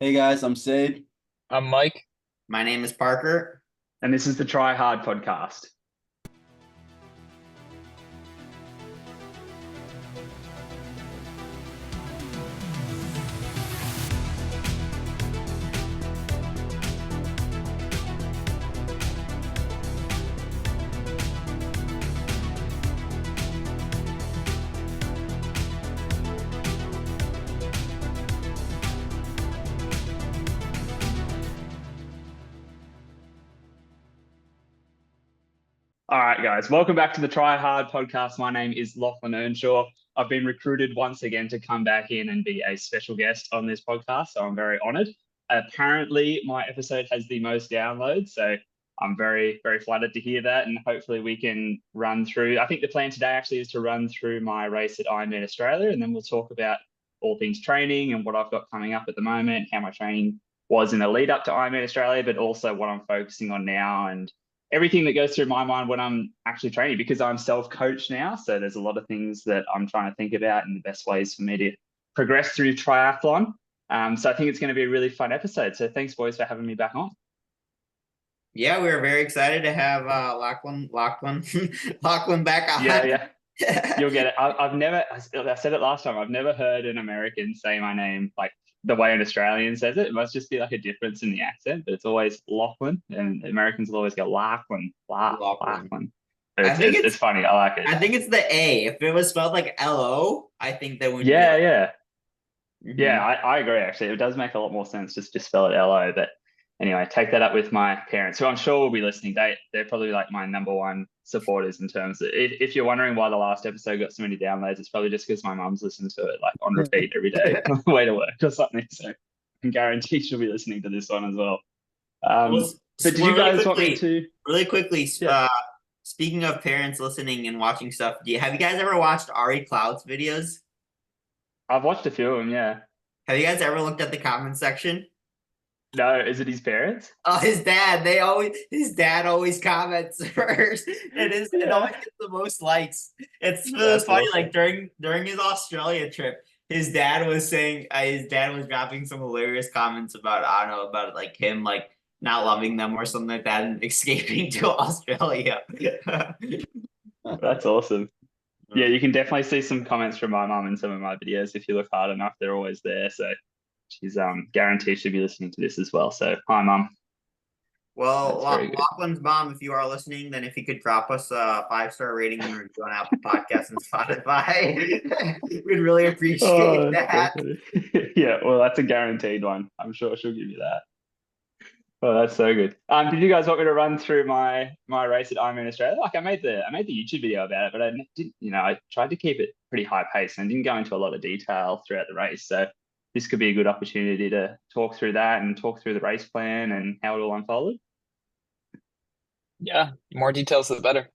Hey guys, I'm Seid. I'm Mike. My name is Parker. And this is the Try Hard podcast. All right, guys, welcome back to the Try Hard podcast. My name is Lachlan Earnshaw. I've been recruited once again to come back in and be a special guest on this podcast, so I'm very honored. Apparently, my episode has the most downloads, so I'm very, very flattered to hear that, and hopefully we can run through. I think the plan today actually is to run through my race at Ironman Australia, and then we'll talk about all things training and what I've got coming up at the moment, how my training was in the lead up to Ironman Australia, but also what I'm focusing on now and everything that goes through my mind when I'm actually training, because I'm self-coached now. So there's a lot of things that I'm trying to think about and the best ways for me to progress through triathlon. So I think it's going to be a really fun episode. So thanks, boys, for having me back on. Yeah, we are very excited to have Lachlan back on. Yeah. You'll get it. I've never, I said it last time, I've never heard an American say my name like the way an Australian says it. It must just be like a difference in the accent, but it's always Lachlan, and Americans will always go Lachlan, Lachlan. But it's funny. I like it. I think it's the A. If it was spelled like L-O, I think that would Yeah. Mhm. Yeah, I agree, actually. It does make a lot more sense just to spell it L-O. But anyway, take that up with my parents, who I'm sure will be listening. They're probably like my number one supporters in terms of, if you're wondering why the last episode got so many downloads, it's probably just because my mum's listened to it like on repeat every day on the way to work or something. So I can guarantee she'll be listening to this one as well. Well, But did you guys want me to? really quickly, Yeah, speaking of parents listening and watching stuff, have you guys ever watched Ari Cloud's videos? I've watched a few of them, yeah. Have you guys ever looked at the comment section? No, is it his parents? Oh, his dad always comments first. It Yeah. always gets the most likes. It's That's funny, awesome. like during his Australia trip, his dad was saying his dad was dropping some hilarious comments about, I don't know, about like him like not loving them or something like that and escaping to Australia. That's awesome. Yeah, you can definitely see some comments from my mum in some of my videos if you look hard enough. They're always there. So she's guaranteed she'll be listening to this as well. So hi, mum. Well, That's very good. Lachlan's mom, if you are listening, then if you could drop us a 5-star rating and review on Apple Podcasts and Spotify, we'd really appreciate Oh, that's so that. funny. Yeah, well, that's a guaranteed one. I'm sure she'll give you that. Oh, that's so good. Did you guys want me to run through my race at Ironman Australia? Like I made the YouTube video about it, but I didn't, I tried to keep it pretty high pace and didn't go into a lot of detail throughout the race. So this could be a good opportunity to talk through that and talk through the race plan and how it all unfolded. Yeah, more details the better.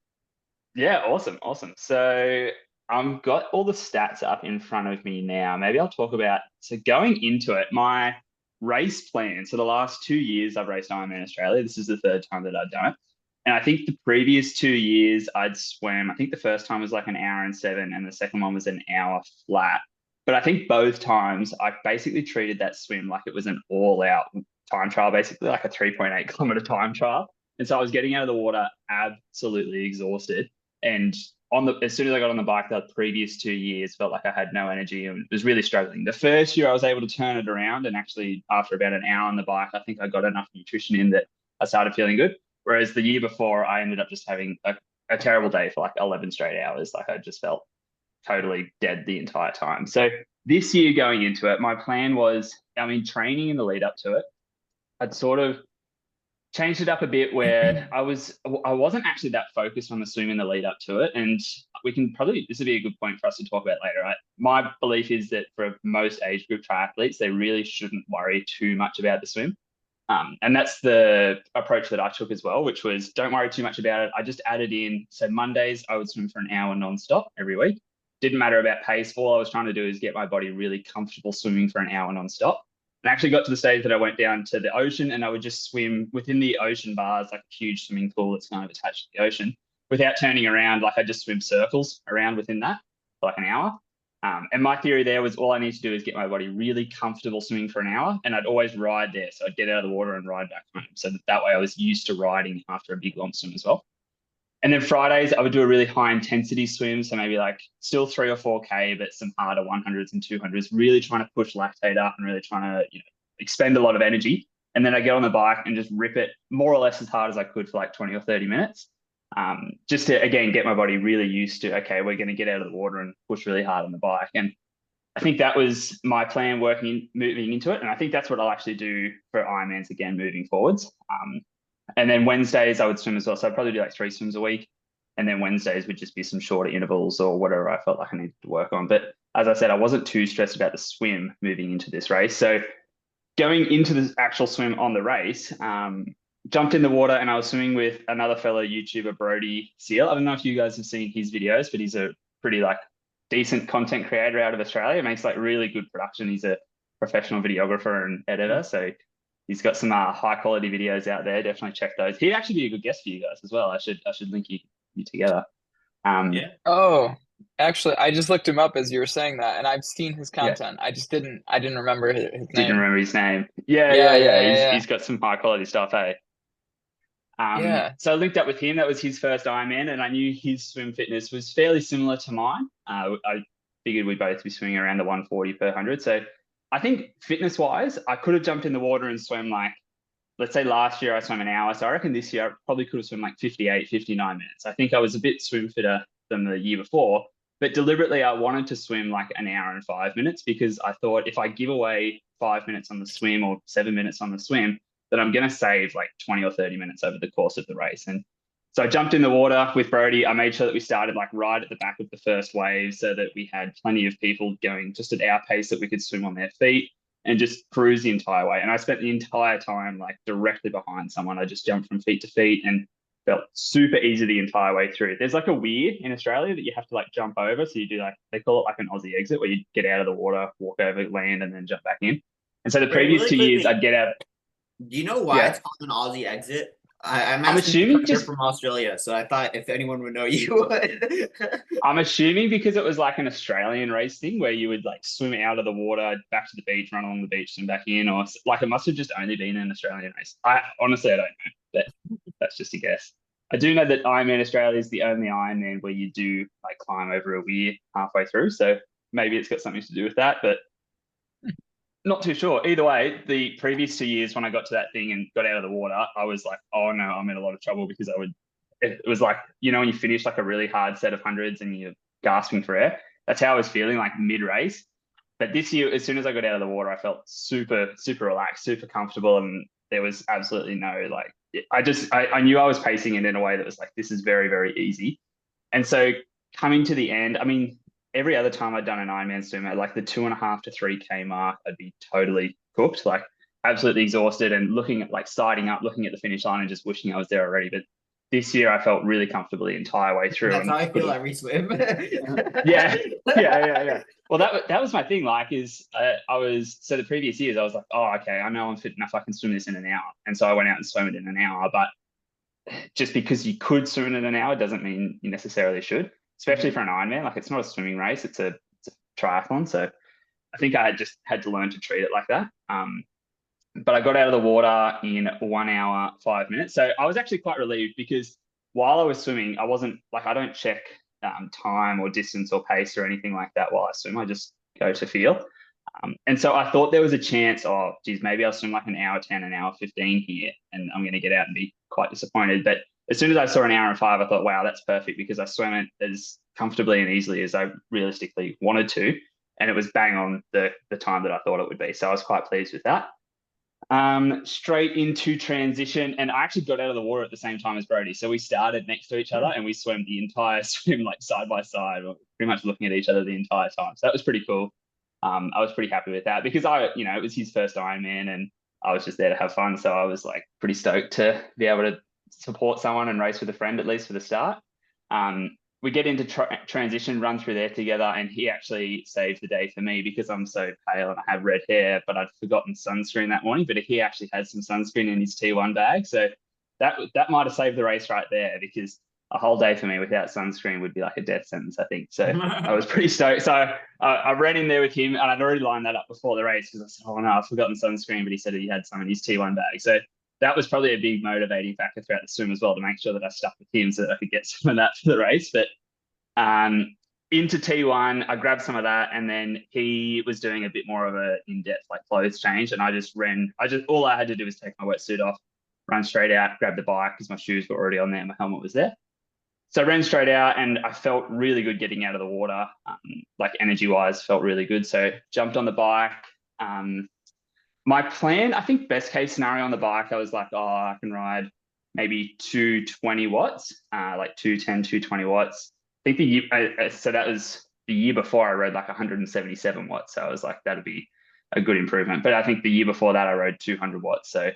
Yeah, awesome. So I've got all the stats up in front of me now. Maybe I'll talk about, so going into it, my race plan. So the last 2 years I've raced Ironman Australia. This is the third time that I've done it. And I think the previous 2 years I'd swam, I think the first time was like an hour and 7, and the second one was an hour flat. But I think both times I basically treated that swim like it was an all out time trial, basically like a 3.8 kilometer time trial. And so I was getting out of the water absolutely exhausted. And as soon as I got on the bike, the previous 2 years felt like I had no energy and was really struggling. The first year I was able to turn it around, and actually after about an hour on the bike, I think I got enough nutrition in that I started feeling good. Whereas the year before, I ended up just having a terrible day for like 11 straight hours. Like I just felt totally dead the entire time. So this year going into it, my plan was, training in the lead up to it, I'd sort of changed it up a bit where I wasn't actually that focused on the swim in the lead up to it. And we can probably, this would be a good point for us to talk about later, right? My belief is that for most age group triathletes, they really shouldn't worry too much about the swim. And that's the approach that I took as well, which was don't worry too much about it. I just added in, so Mondays I would swim for an hour nonstop every week. Didn't matter about pace. All I was trying to do is get my body really comfortable swimming for an hour nonstop. And I actually got to the stage that I went down to the ocean and I would just swim within the ocean bars, like a huge swimming pool that's kind of attached to the ocean, without turning around. Like I just swim circles around within that for like an hour. And my theory there was all I need to do is get my body really comfortable swimming for an hour, and I'd always ride there. So I'd get out of the water and ride back home. So that way I was used to riding after a big long swim as well. And then Fridays, I would do a really high intensity swim. So maybe like still 3 or 4K, but some harder 100s and 200s, really trying to push lactate up and really trying to, expend a lot of energy. And then I get on the bike and just rip it more or less as hard as I could for like 20 or 30 minutes. Just to, again, get my body really used to, okay, we're going to get out of the water and push really hard on the bike. And I think that was my plan moving into it. And I think that's what I'll actually do for Ironmans again, moving forwards. And then Wednesdays I would swim as well. So I'd probably do like 3 swims a week. And then Wednesdays would just be some shorter intervals or whatever I felt like I needed to work on. But as I said, I wasn't too stressed about the swim moving into this race. So going into the actual swim on the race, jumped in the water and I was swimming with another fellow YouTuber, Brody Seal. I don't know if you guys have seen his videos, but he's a pretty like decent content creator out of Australia, makes like really good production. He's a professional videographer and editor. So he's got some high quality videos out there. Definitely check those. He'd actually be a good guest for you guys as well. I should link you together. Yeah. Oh, actually, I just looked him up as you were saying that, and I've seen his Yeah. content. I didn't remember his Didn't name. remember his name. Yeah. Yeah. He's got some high quality stuff, hey. Yeah. So I linked up with him. That was his first Ironman, and I knew his swim fitness was fairly similar to mine. I figured we'd both be swimming around the 140 per 100. So I think fitness-wise, I could have jumped in the water and swam like, let's say last year I swam an hour. So I reckon this year I probably could have swum like 58, 59 minutes. I think I was a bit swim fitter than the year before, but deliberately I wanted to swim like an hour and 5 minutes because I thought if I give away 5 minutes on the swim or 7 minutes on the swim, that I'm going to save like 20 or 30 minutes over the course of the race. And so I jumped in the water with Brody. I made sure that we started like right at the back of the first wave so that we had plenty of people going just at our pace that we could swim on their feet and just cruise the entire way. And I spent the entire time like directly behind someone. I just jumped from feet to feet and felt super easy the entire way through. There's like a weird in Australia that you have to like jump over. So you do like, they call it like an Aussie exit where you get out of the water, walk over, land, and then jump back in. And so the previous Really 2 years quickly, I'd get out. do you know why Yeah. it's called an Aussie exit? I'm I'm asking assuming because you're just from Australia, so I thought if anyone would know, you would. I'm assuming because it was like an Australian race thing where you would like swim out of the water back to the beach, run along the beach, swim back in, or like it must have just only been an Australian race. I honestly I don't know, but that's just a guess. I do know that Ironman Australia is the only Ironman where you do like climb over a weir halfway through, so maybe it's got something to do with that, but not too sure. Either way, the previous 2 years when I got to that thing and got out of the water, I was like, oh no, I'm in a lot of trouble because it was like, when you finish like a really hard set of hundreds and you're gasping for air. That's how I was feeling like mid-race. But this year, as soon as I got out of the water, I felt super, super relaxed, super comfortable. And there was absolutely no, like, I knew I was pacing it in a way that was like, this is very, very easy. And so coming to the end, I mean, every other time I'd done an Ironman swim at like the 2.5 to 3K mark, I'd be totally cooked, like absolutely exhausted and looking at like siding up, looking at the finish line and just wishing I was there already. But this year I felt really comfortable the entire way through. That's and how I feel every swim. yeah. Well, that was my thing. Like, so the previous years I was like, oh, okay, I know I'm fit enough. I can swim this in an hour. And so I went out and swam it in an hour. But just because you could swim it in an hour doesn't mean you necessarily should, especially for an Ironman. Like, it's not a swimming race; it's a triathlon. So I think I just had to learn to treat it like that. But I got out of the water in 1 hour, 5 minutes. So I was actually quite relieved because while I was swimming, I wasn't like, I don't check time or distance or pace or anything like that while I swim. I just go to feel. And so I thought there was a chance, oh, geez, maybe I'll swim like an hour 10, an hour 15 here, and I'm going to get out and be quite disappointed. But as soon as I saw an hour and 5, I thought, wow, that's perfect because I swam it as comfortably and easily as I realistically wanted to. And it was bang on the time that I thought it would be. So I was quite pleased with that. Straight into transition, and I actually got out of the water at the same time as Brody. So we started next to each other and we swam the entire swim like side by side, pretty much looking at each other the entire time. So that was pretty cool. I was pretty happy with that because it was his first Ironman and I was just there to have fun. So I was like pretty stoked to be able to support someone and race with a friend, at least for the start. We get into transition, run through there together, and he actually saved the day for me because I'm so pale and I have red hair, but I'd forgotten sunscreen that morning, but he actually had some sunscreen in his T1 bag. So that might have saved the race right there because a whole day for me without sunscreen would be like a death sentence, I think. So I was pretty stoked. So I ran in there with him, and I'd already lined that up before the race because I said, "Oh no, I've forgotten sunscreen," but he said he had some in his T1 bag. So that was probably a big motivating factor throughout the swim as well, to make sure that I stuck with him so that I could get some of that for the race. But into T1, I grabbed some of that, and then he was doing a bit more of a in-depth like clothes change, and I just all I had to do was take my wetsuit off, run straight out, grab the bike because my shoes were already on there, my helmet was there. So I ran straight out, and I felt really good getting out of the water, like energy-wise, felt really good. So jumped on the bike. My plan, I think best case scenario on the bike, I was like, oh, I can ride maybe 220 watts, like 210, 220 watts. I think so that was the year before I rode like 177 watts. So I was like, that'd be a good improvement. But I think the year before that I rode 200 watts. So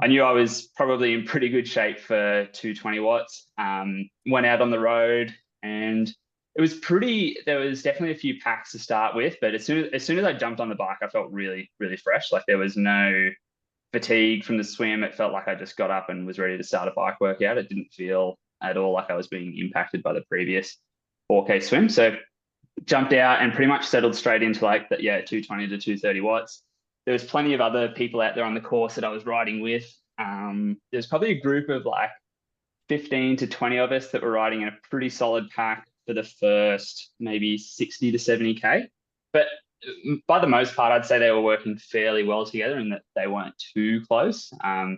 I knew I was probably in pretty good shape for 220 watts. Went out on the road, and there was definitely a few packs to start with, but as soon as I jumped on the bike, I felt really, really fresh. Like there was no fatigue from the swim. It felt like I just got up and was ready to start a bike workout. It didn't feel at all like I was being impacted by the previous 4K swim. So jumped out and pretty much settled straight into like that, 220 to 230 watts. There was plenty of other people out there on the course that I was riding with. There's probably a group of like 15 to 20 of us that were riding in a pretty solid pack for the first maybe 60 to 70K. But by the most part, I'd say they were working fairly well together and that they weren't too close. I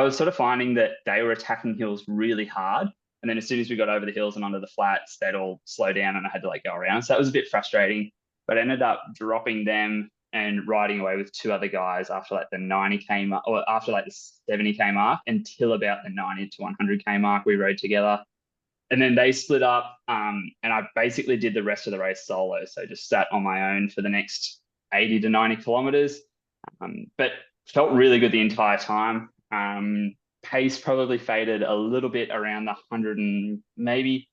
was sort of finding that they were attacking hills really hard. And then as soon as we got over the hills and onto the flats, they'd all slow down and I had to like go around. So that was a bit frustrating, but I ended up dropping them and riding away with two other guys after like the 90K mark, or after like the 70K mark, until about the 90 to 100K mark, we rode together. And then they split up, and I basically did the rest of the race solo. So just sat on my own for the next 80 to 90 kilometers, but felt really good the entire time. Pace probably faded a little bit around the 100 and maybe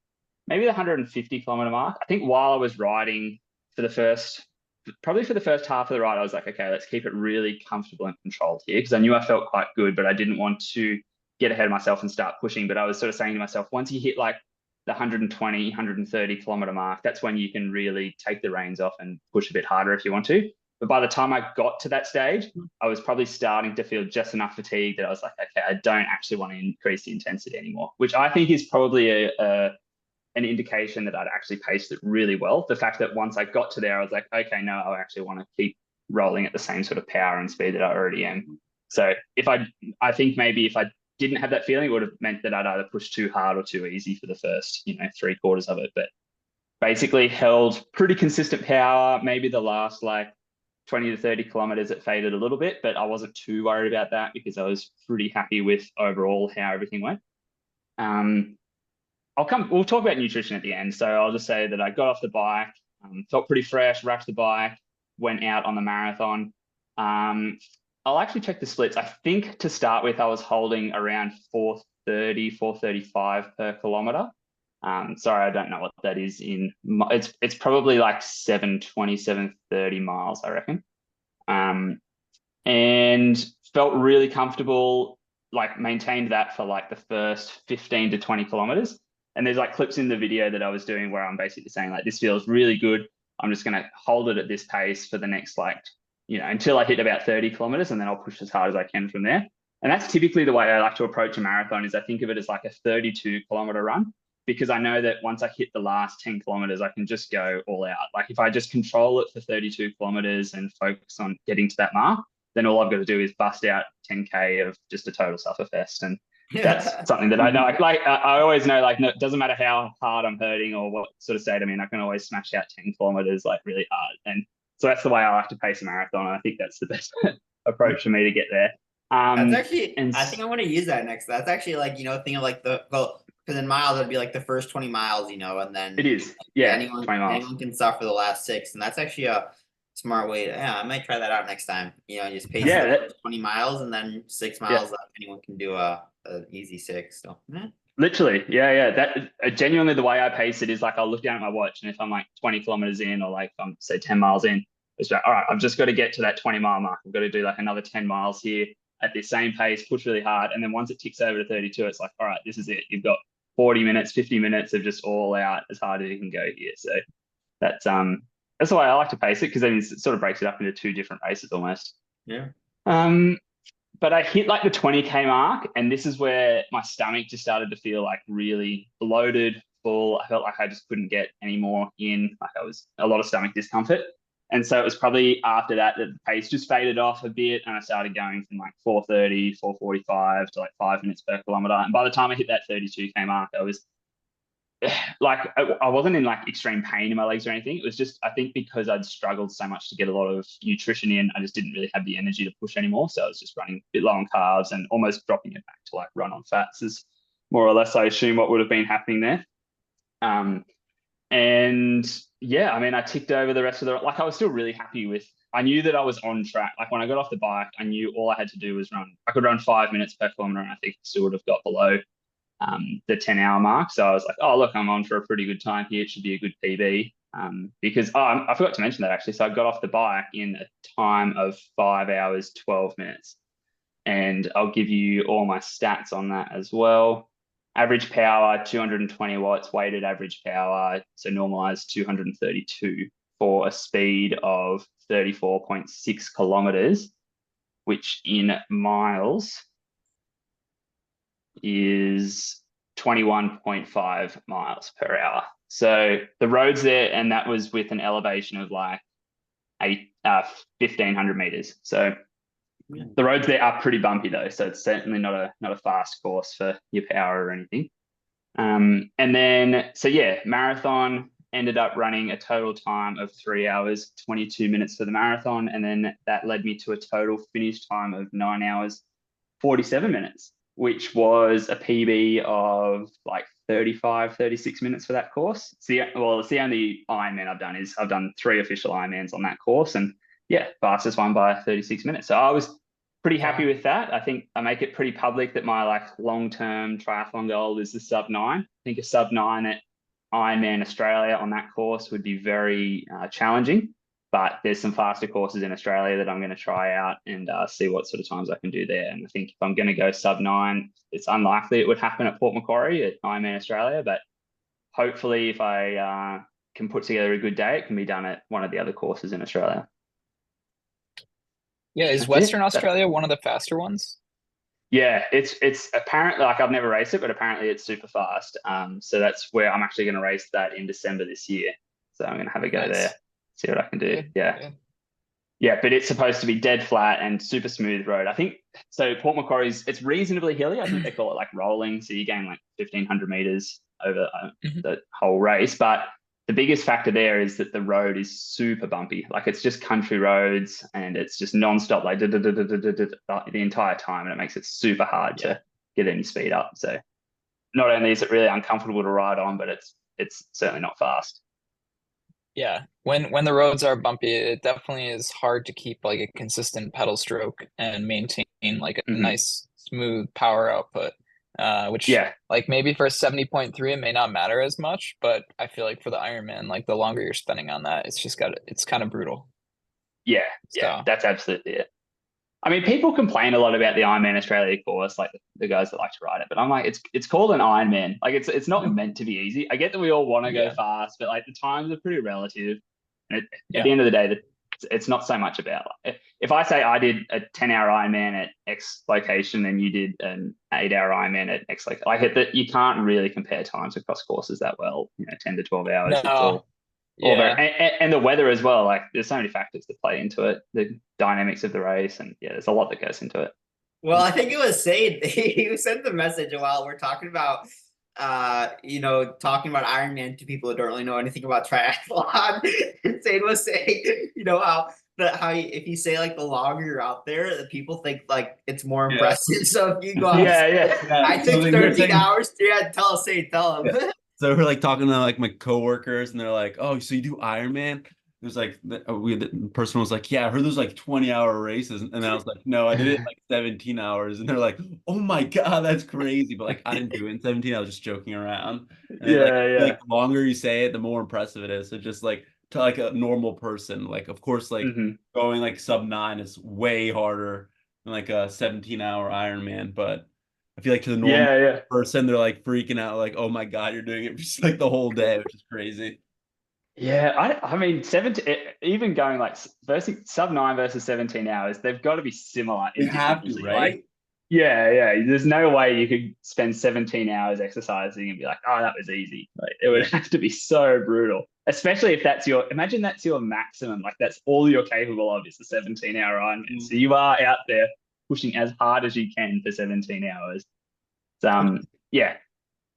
the 150 kilometer mark. I think while I was riding for the first half of the ride, I was like, okay, let's keep it really comfortable and controlled here, because I knew I felt quite good, but I didn't want to get ahead of myself and start pushing. But I was sort of saying to myself, once you hit like the 120, 130 kilometer mark, that's when you can really take the reins off and push a bit harder if you want to. But by the time I got to that stage, I was probably starting to feel just enough fatigue that I was like, okay, I don't actually want to increase the intensity anymore, which I think is probably an indication that I'd actually paced it really well. The fact that once I got to there, I was like, okay, no, I actually want to keep rolling at the same sort of power and speed that I already am. So I think maybe if I didn't have that feeling, it would have meant that I'd either push too hard or too easy for the first, 3/4 of it. But basically held pretty consistent power. Maybe the last like 20 to 30 kilometers, it faded a little bit, but I wasn't too worried about that because I was pretty happy with overall how everything went. We'll talk about nutrition at the end. So I'll just say that I got off the bike, felt pretty fresh, wrapped the bike, went out on the marathon. I'll actually check the splits. I think to start with, I was holding around 430, 435 per kilometer. Sorry, I don't know what that is it's probably like 720, 730 miles, I reckon. And felt really comfortable, like maintained that for like the first 15 to 20 kilometers. And there's like clips in the video that I was doing where I'm basically saying like, this feels really good. I'm just going to hold it at this pace for the next until I hit about 30 kilometers, and then I'll push as hard as I can from there. And that's typically the way I like to approach a marathon, is I think of it as like a 32-kilometer run, because I know that once I hit the last 10 kilometers, I can just go all out. Like if I just control it for 32 kilometers and focus on getting to that mark, then all I've got to do is bust out 10K of just a total sufferfest. And that's something that I know. I always know, no, it doesn't matter how hard I'm hurting or what sort of state I'm in, I can always smash out 10 kilometers like really hard. And so that's the way I like to pace a marathon. And I think that's the best approach for me to get there. That's actually, I think I want to use that next. That's actually think of like because in miles, it'd be like the first 20 miles, and then it is. anyone 20 miles. can suffer the last 6. And that's actually a smart way I might try that out next time. Just pace 20 miles and then 6 miles left. Anyone can do a easy 6. So literally, that genuinely the way I pace it is like I'll look down at my watch, and if I'm like 20 kilometers in, or like I'm say 10 miles in, it's like, all right, I've just got to get to that 20-mile mark. I've got to do like another 10 miles here at the same pace, push really hard, and then once it ticks over to 32, it's like, all right, this is it. You've got 40 minutes, 50 minutes of just all out as hard as you can go here. So that's the way I like to pace it, because then it sort of breaks it up into two different races almost. Yeah. But I hit like the 20K mark, and this is where my stomach just started to feel like really bloated, full. I felt like I just couldn't get any more in. Like I was a lot of stomach discomfort. And so it was probably after that that the pace just faded off a bit, and I started going from like 4:30, 4:45 to like 5 minutes per kilometer. And by the time I hit that 32K mark, I was like, I wasn't in like extreme pain in my legs or anything. It was just, I think because I'd struggled so much to get a lot of nutrition in, I just didn't really have the energy to push anymore. So I was just running a bit low on carbs and almost dropping it back to like run on fats is more or less, I assume, what would have been happening there. And yeah, I mean, I ticked over the rest of like, I was still really happy with, I knew that I was on track. Like when I got off the bike, I knew all I had to do was I could run 5 minutes per kilometer, and I think I still would have got below the 10-hour mark. So I was like, oh, look, I'm on for a pretty good time here. It should be a good PB. Because I forgot to mention that actually. So I got off the bike in a time of 5 hours, 12 minutes. And I'll give you all my stats on that as well. Average power, 220 watts, weighted average power, so normalized 232 for a speed of 34.6 kilometers, which in miles is 21.5 miles per hour. So the roads there, and that was with an elevation of like 1,500 meters. So the roads there are pretty bumpy though, so it's certainly not a fast course for your power or anything. And then, so yeah, marathon ended up running a total time of 3 hours, 22 minutes for the marathon. And then that led me to a total finish time of 9 hours, 47 minutes, which was a PB of like 35, 36 minutes for that course. It's the only Ironman I've done 3 official Ironmans on that course. And yeah, fastest one by 36 minutes. So I was pretty happy with that. I think I make it pretty public that my like long-term triathlon goal is the sub 9. I think a sub 9 at Ironman Australia on that course would be very challenging, but there's some faster courses in Australia that I'm going to try out and see what sort of times I can do there. And I think if I'm going to go sub 9, it's unlikely it would happen at Port Macquarie at Ironman Australia, but hopefully if I can put together a good day, it can be done at one of the other courses in Australia. Yeah, is Western Australia one of the faster ones? Yeah, it's apparently, like I've never raced it, but apparently it's super fast. So that's where I'm actually going to race that in December this year. So I'm going to have a go there, see what I can do. Yeah, but it's supposed to be dead flat and super smooth road. I think so. Port Macquarie's, it's reasonably hilly. I think they call it like rolling. So you gain like 1,500 meters over the whole race. But the biggest factor there is that the road is super bumpy. Like it's just country roads and it's just nonstop, like the entire time. And it makes it super hard to get any speed up. So not only is it really uncomfortable to ride on, but it's certainly not fast. Yeah, when the roads are bumpy, it definitely is hard to keep like a consistent pedal stroke and maintain like a nice smooth power output. Which like maybe for a 70.3 it may not matter as much, but I feel like for the Ironman, like the longer you're spending on that, it's kind of brutal. Yeah, that's absolutely it. I mean, people complain a lot about the Ironman Australia course, like the guys that like to ride it, but I'm like, it's called an Ironman. Like it's not meant to be easy. I get that we all want to go fast, but like the times are pretty relative. And at the end of the day, it's not so much about like, if I say I did a 10-hour Ironman at X location and you did an 8-hour Ironman at X location, I hit that you can't really compare times across courses that well. 10 to 12 hours. No. It's all and the weather as well. Like there's so many factors that play into it, the dynamics of the race, and there's a lot that goes into it. Well, I think it was Seid. He sent the message while we're talking about talking about Ironman to people who don't really know anything about triathlon. Seid was saying, how if you say like the longer you're out there, the people think like it's more impressive. So if you go out, I took 13 hours. Yeah, tell Seid, tell him. So we're like talking to like my coworkers, and they're like, "Oh, so you do Ironman?" There's like the person was like, "Yeah, I heard there's like 20-hour races," and I was like, "No, I did it in like 17 hours." And they're like, "Oh my god, that's crazy!" But like, I didn't do it in 17. I was just joking around. And like the longer you say it, the more impressive it is. So just like to like a normal person, like of course, like going like sub 9 is way harder than like a 17-hour Ironman, but I feel like to the normal Yeah. person, they're like freaking out, like, oh my God, you're doing it just like the whole day, which is crazy. Yeah, I mean, 17, even going like versus sub 9 versus 17 hours, they've got to be similar They in have to, difficulty. Like, right? yeah. There's no way you could spend 17 hours exercising and be like, oh, that was easy. Like, it would have to be so brutal, especially if imagine that's your maximum. Like, that's all you're capable of is the 17-hour Ironman. So you are out there pushing as hard as you can for 17 hours. Yeah.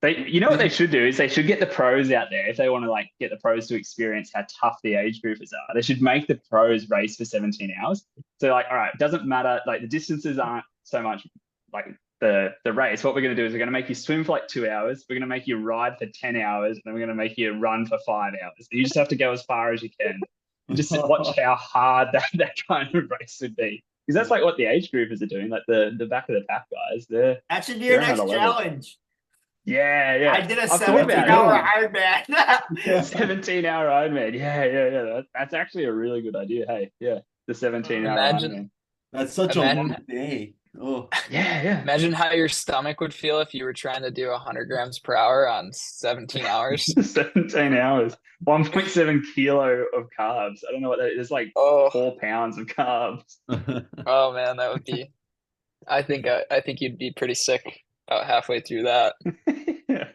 You know what they should do is they should get the pros out there if they want to like get the pros to experience how tough the age groupers are. They should make the pros race for 17 hours. So like, all right, it doesn't matter. Like the distances aren't so much like the race. What we're going to do is we're going to make you swim for like 2 hours. We're going to make you ride for 10 hours. And then we're going to make you run for 5 hours. You just have to go as far as you can. And just watch how hard that kind of race would be. Because that's like what the age groupers are doing. Like the back of the pack guys. That should be your next challenge. Yeah. I did a 17-hour Ironman. 17-hour Ironman. Yeah. That's actually a really good idea. Hey, yeah, the 17-hour Ironman. That's such a long day. Oh, yeah. Imagine how your stomach would feel if you were trying to do 100 grams per hour on 17 hours. 17 hours, 1.7 kilo of carbs. I don't know what that is. Like 4 pounds of carbs. Oh man, that would be. I think you'd be pretty sick about halfway through that. Yeah,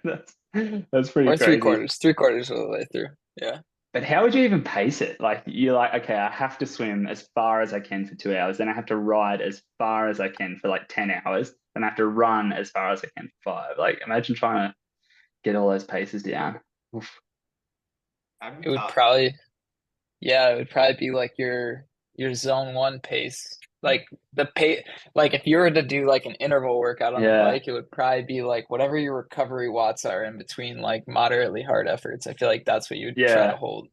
that's pretty or crazy. three-quarters of the way through. Yeah. But how would you even pace it? Like you're like, okay, I have to swim as far as I can for 2 hours, then I have to ride as far as I can for like 10 hours, then I have to run as far as I can for 5. Like imagine trying to get all those paces down. Oof. It would probably be like your zone 1 pace. Like the pace, like if you were to do like an interval workout on the bike, it would probably be like whatever your recovery watts are in between like moderately hard efforts. I feel like that's what you would try to hold.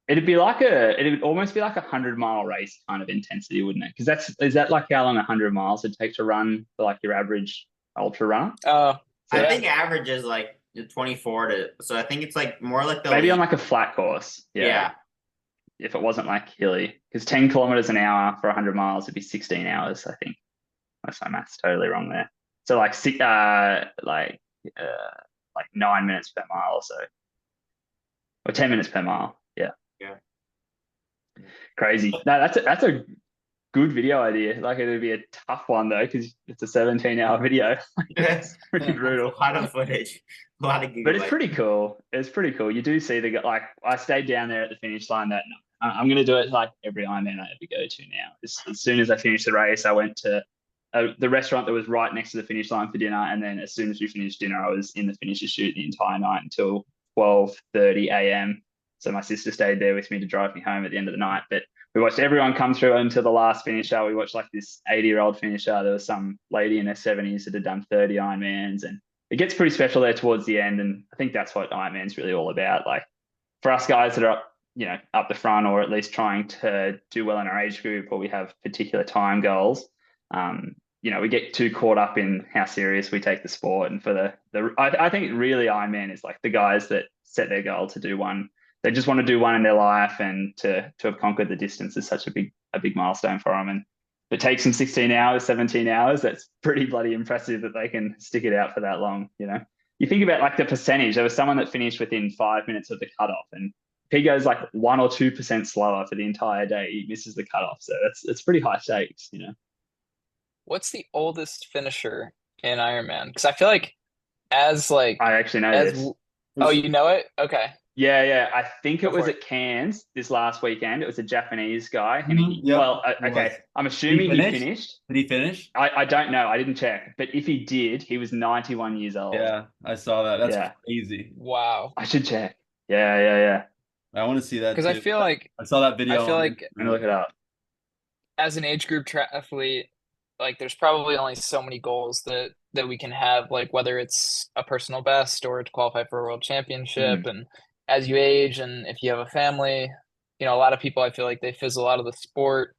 It would almost be like 100-mile race kind of intensity, wouldn't it? Because is that like how long 100 miles it takes to run for like your average ultra runner? I think average is like 24 so I think it's like more like maybe on like a flat course. Yeah. If it wasn't like hilly, because 10 kilometers an hour for 100 miles would be 16 hours, I think. Unless my math's totally wrong there. So like 9 minutes per mile or so, or 10 minutes per mile. Yeah. Crazy. No, that's a good video idea. Like it would be a tough one though, because it's a 17-hour video. It's pretty brutal. A lot of footage, a lot of gigabytes. But it's pretty cool. It's pretty cool. You do see like I stayed down there at the finish line that night. I'm going to do it like every Ironman I ever go to now. As soon as I finished the race, I went to the restaurant that was right next to the finish line for dinner. And then as soon as we finished dinner, I was in the finisher chute the entire night until 12:30 a.m. So my sister stayed there with me to drive me home at the end of the night. But we watched everyone come through until the last finisher. We watched like this 80-year-old finisher. There was some lady in her 70s that had done 30 Ironmans. And it gets pretty special there towards the end. And I think that's what Ironman's really all about. Like for us guys that are up the front, or at least trying to do well in our age group, or we have particular time goals. We get too caught up in how serious we take the sport. And for I think really Ironman is like the guys that set their goal to do one. They just want to do one in their life, and to have conquered the distance is such a big milestone for them. And if it takes them 16 hours, 17 hours, that's pretty bloody impressive that they can stick it out for that long. You think about like the percentage. There was someone that finished within 5 minutes of the cutoff, and if he goes like 1 or 2% slower for the entire day, he misses the cutoff. So it's pretty high stakes. What's the oldest finisher in Ironman? Because I feel like I actually know this. Oh, you know it? Okay. Yeah. I think it was at Cairns this last weekend. It was a Japanese guy. And okay. I'm assuming he finished. Did he finish? I don't know. I didn't check. But if he did, he was 91 years old. Yeah, I saw that. That's crazy. Wow. I should check. Yeah. I want to see that because I feel like I saw that video. I feel like I'm gonna look it up. As an age group triathlete, like there's probably only so many goals that we can have, like whether it's a personal best or to qualify for a world championship. And as you age, and if you have a family, a lot of people, I feel like they fizzle out of the sport.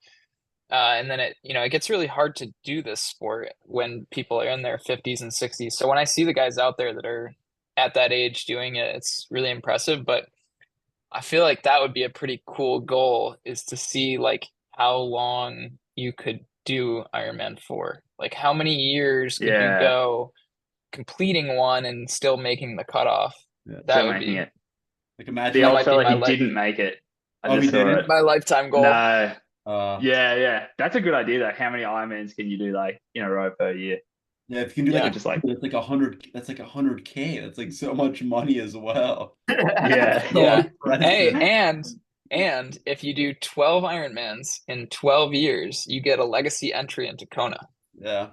And then it gets really hard to do this sport when people are in their 50s and 60s. So when I see the guys out there that are at that age doing it, it's really impressive. But I feel like that would be a pretty cool goal, is to see like how long you could do Ironman for? Like, how many years could you Yeah. go completing one and still making the cutoff? Yeah. That Still would making be it. Like imagine The that old might be fella, my he didn't make it. I Oh, he just saw didn't? it. my lifetime goal. No. Uh, Yeah. That's a good idea though. How many Ironmans can you do like in a row per year? yeah, if you can do Yeah. like Just like, it's like 100, that's like 100K. That's like so much money as well. yeah. So Yeah. Hey, impressive. and if you do 12 Ironmans in 12 years, you get a legacy entry into Kona. Yeah.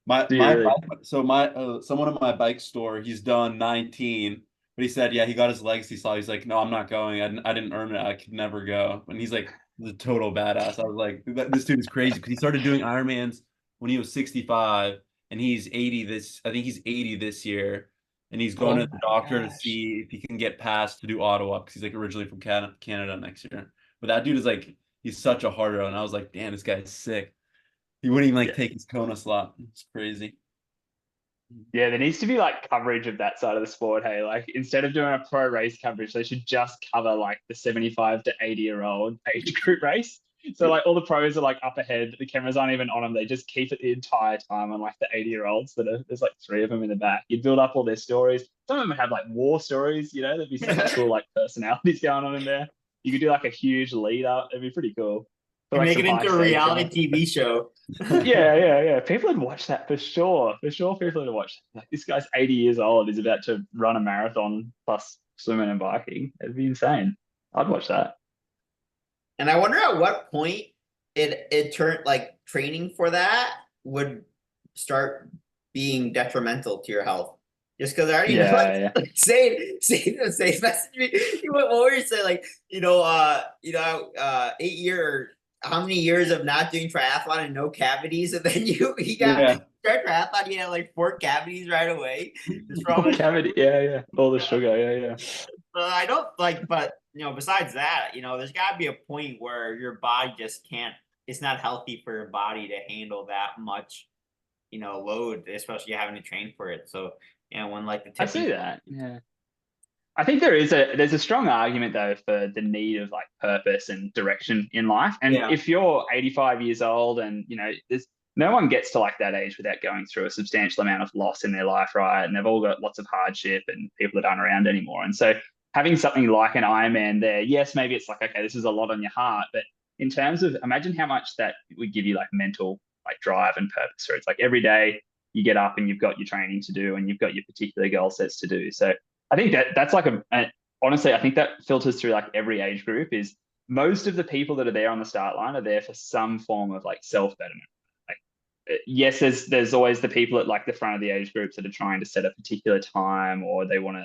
My Do you my really? so my someone at my bike store, he's done 19, but he said, yeah, he got his legacy slot. He's like, no, I'm not going. I didn't earn it. I could never go. And he's like the total badass. I was like, this dude is crazy because he started doing Ironmans when he was 65, and he's 80 this. I think he's 80 this year, and he's going Oh to the my doctor to gosh. see if he can get passed to do Ottawa because he's like originally from Canada next year. But that dude is like, he's such a harder, and I was like, damn, this guy's sick. He wouldn't even like Yeah. take his Kona slot. It's crazy. Yeah, there needs to be like coverage of that side of the sport. Hey, like instead of doing a pro race coverage, they should just cover like the 75 to 80-year-old age group race. So like all the pros are like up ahead, the cameras aren't even on them. They just keep it the entire time on like the 80-year-olds there's like 3 of them in the back. You'd build up all their stories. Some of them have like war stories, you know, there'd be some cool like personalities going on in there. You could do like a huge lead up. It'd be pretty cool. Put, You like make some it high into a stakes reality TV show. yeah. People would watch that for sure. For sure, people would watch. Like this guy's 80 years old. He's about to run a marathon plus swimming and biking. It'd be insane. I'd watch that. And I wonder at what point it turned like training for that would start being detrimental to your health. Just because I already know, Yeah. say message me. What were you saying? Like, 8 year, how many years of not doing triathlon and no cavities, and then he got Yeah. start triathlon, he had like 4 cavities right away. Just from Full cavity. Yeah. All the sugar. Yeah. I don't like, but besides that, there's got to be a point where your body just can't. It's not healthy for your body to handle that much, load, especially having to train for it. So, when like the I tipping. see that. Yeah. I think there's a strong argument though for the need of like purpose and direction in life. And Yeah. if you're 85 years old and there's no one gets to like that age without going through a substantial amount of loss in their life, right? And they've all got lots of hardship and people that aren't around anymore. And so having something like an Ironman there, yes, maybe it's like, okay, this is a lot on your heart, but in terms of imagine how much that would give you like mental like drive and purpose. So it's like every day you get up and you've got your training to do and you've got your particular goal sets to do. So I think that's like honestly, I think that filters through like every age group is most of the people that are there on the start line are there for some form of like self-betterment. Like, yes, there's always the people at like the front of the age groups that are trying to set a particular time or they want to,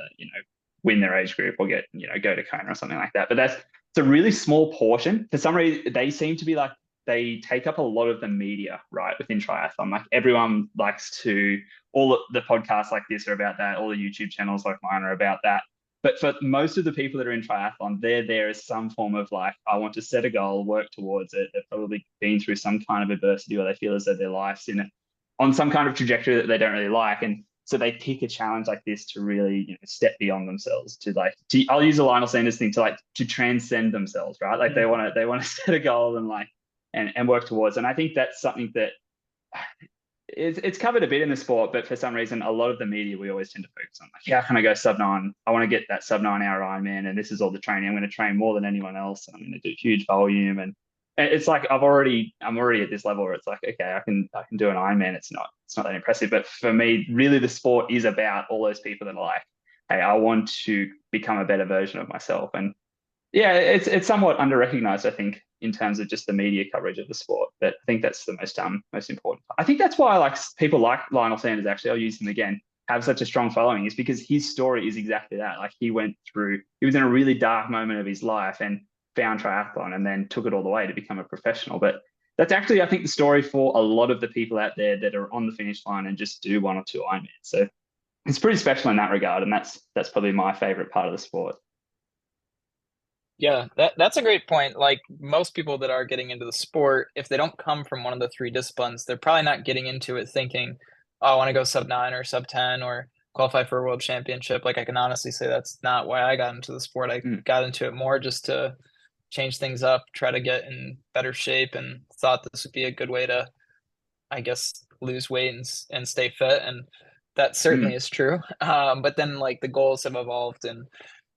win their age group or get, go to Kona or something like that. But it's a really small portion. For some reason, they seem to be like, they take up a lot of the media, right, within triathlon. Like everyone likes to, all the podcasts like this are about that. All the YouTube channels like mine are about that. But for most of the people that are in triathlon, they're there as some form of like, I want to set a goal, work towards it. They've probably been through some kind of adversity or they feel as though their life's on some kind of trajectory that they don't really like. And so they pick a challenge like this to really step beyond themselves, I'll use a Lionel Sanders thing to transcend themselves, right? Like they want to set a goal and like, and work towards. And I think that's something that it's covered a bit in the sport, but for some reason, a lot of the media, we always tend to focus on like, how can I go sub-9? I want to get that sub-9 hour Ironman, and this is all the training. I'm going to train more than anyone else. And I'm going to do huge volume. And it's like, I'm already at this level where it's like, okay, I can do an Ironman. It's not that impressive. But for me, really the sport is about all those people that are like, hey, I want to become a better version of myself. And yeah, it's somewhat under-recognized, I think, in terms of just the media coverage of the sport. But I think that's the most important. I think that's why like people like Lionel Sanders, actually, I'll use him again, have such a strong following, is because his story is exactly that. Like he was in a really dark moment of his life and found triathlon and then took it all the way to become a professional. But that's actually, I think, the story for a lot of the people out there that are on the finish line and just do 1 or 2 Ironmans. So it's pretty special in that regard. And that's probably my favorite part of the sport. Yeah, that's a great point. Like most people that are getting into the sport, if they don't come from one of the 3 disciplines, they're probably not getting into it thinking, oh, I want to go sub-9 or sub-10 or qualify for a world championship. Like I can honestly say that's not why I got into the sport. I got into it more just to change things up, try to get in better shape, and thought this would be a good way to I guess, lose weight and stay fit, and that certainly is true. But then like the goals have evolved, and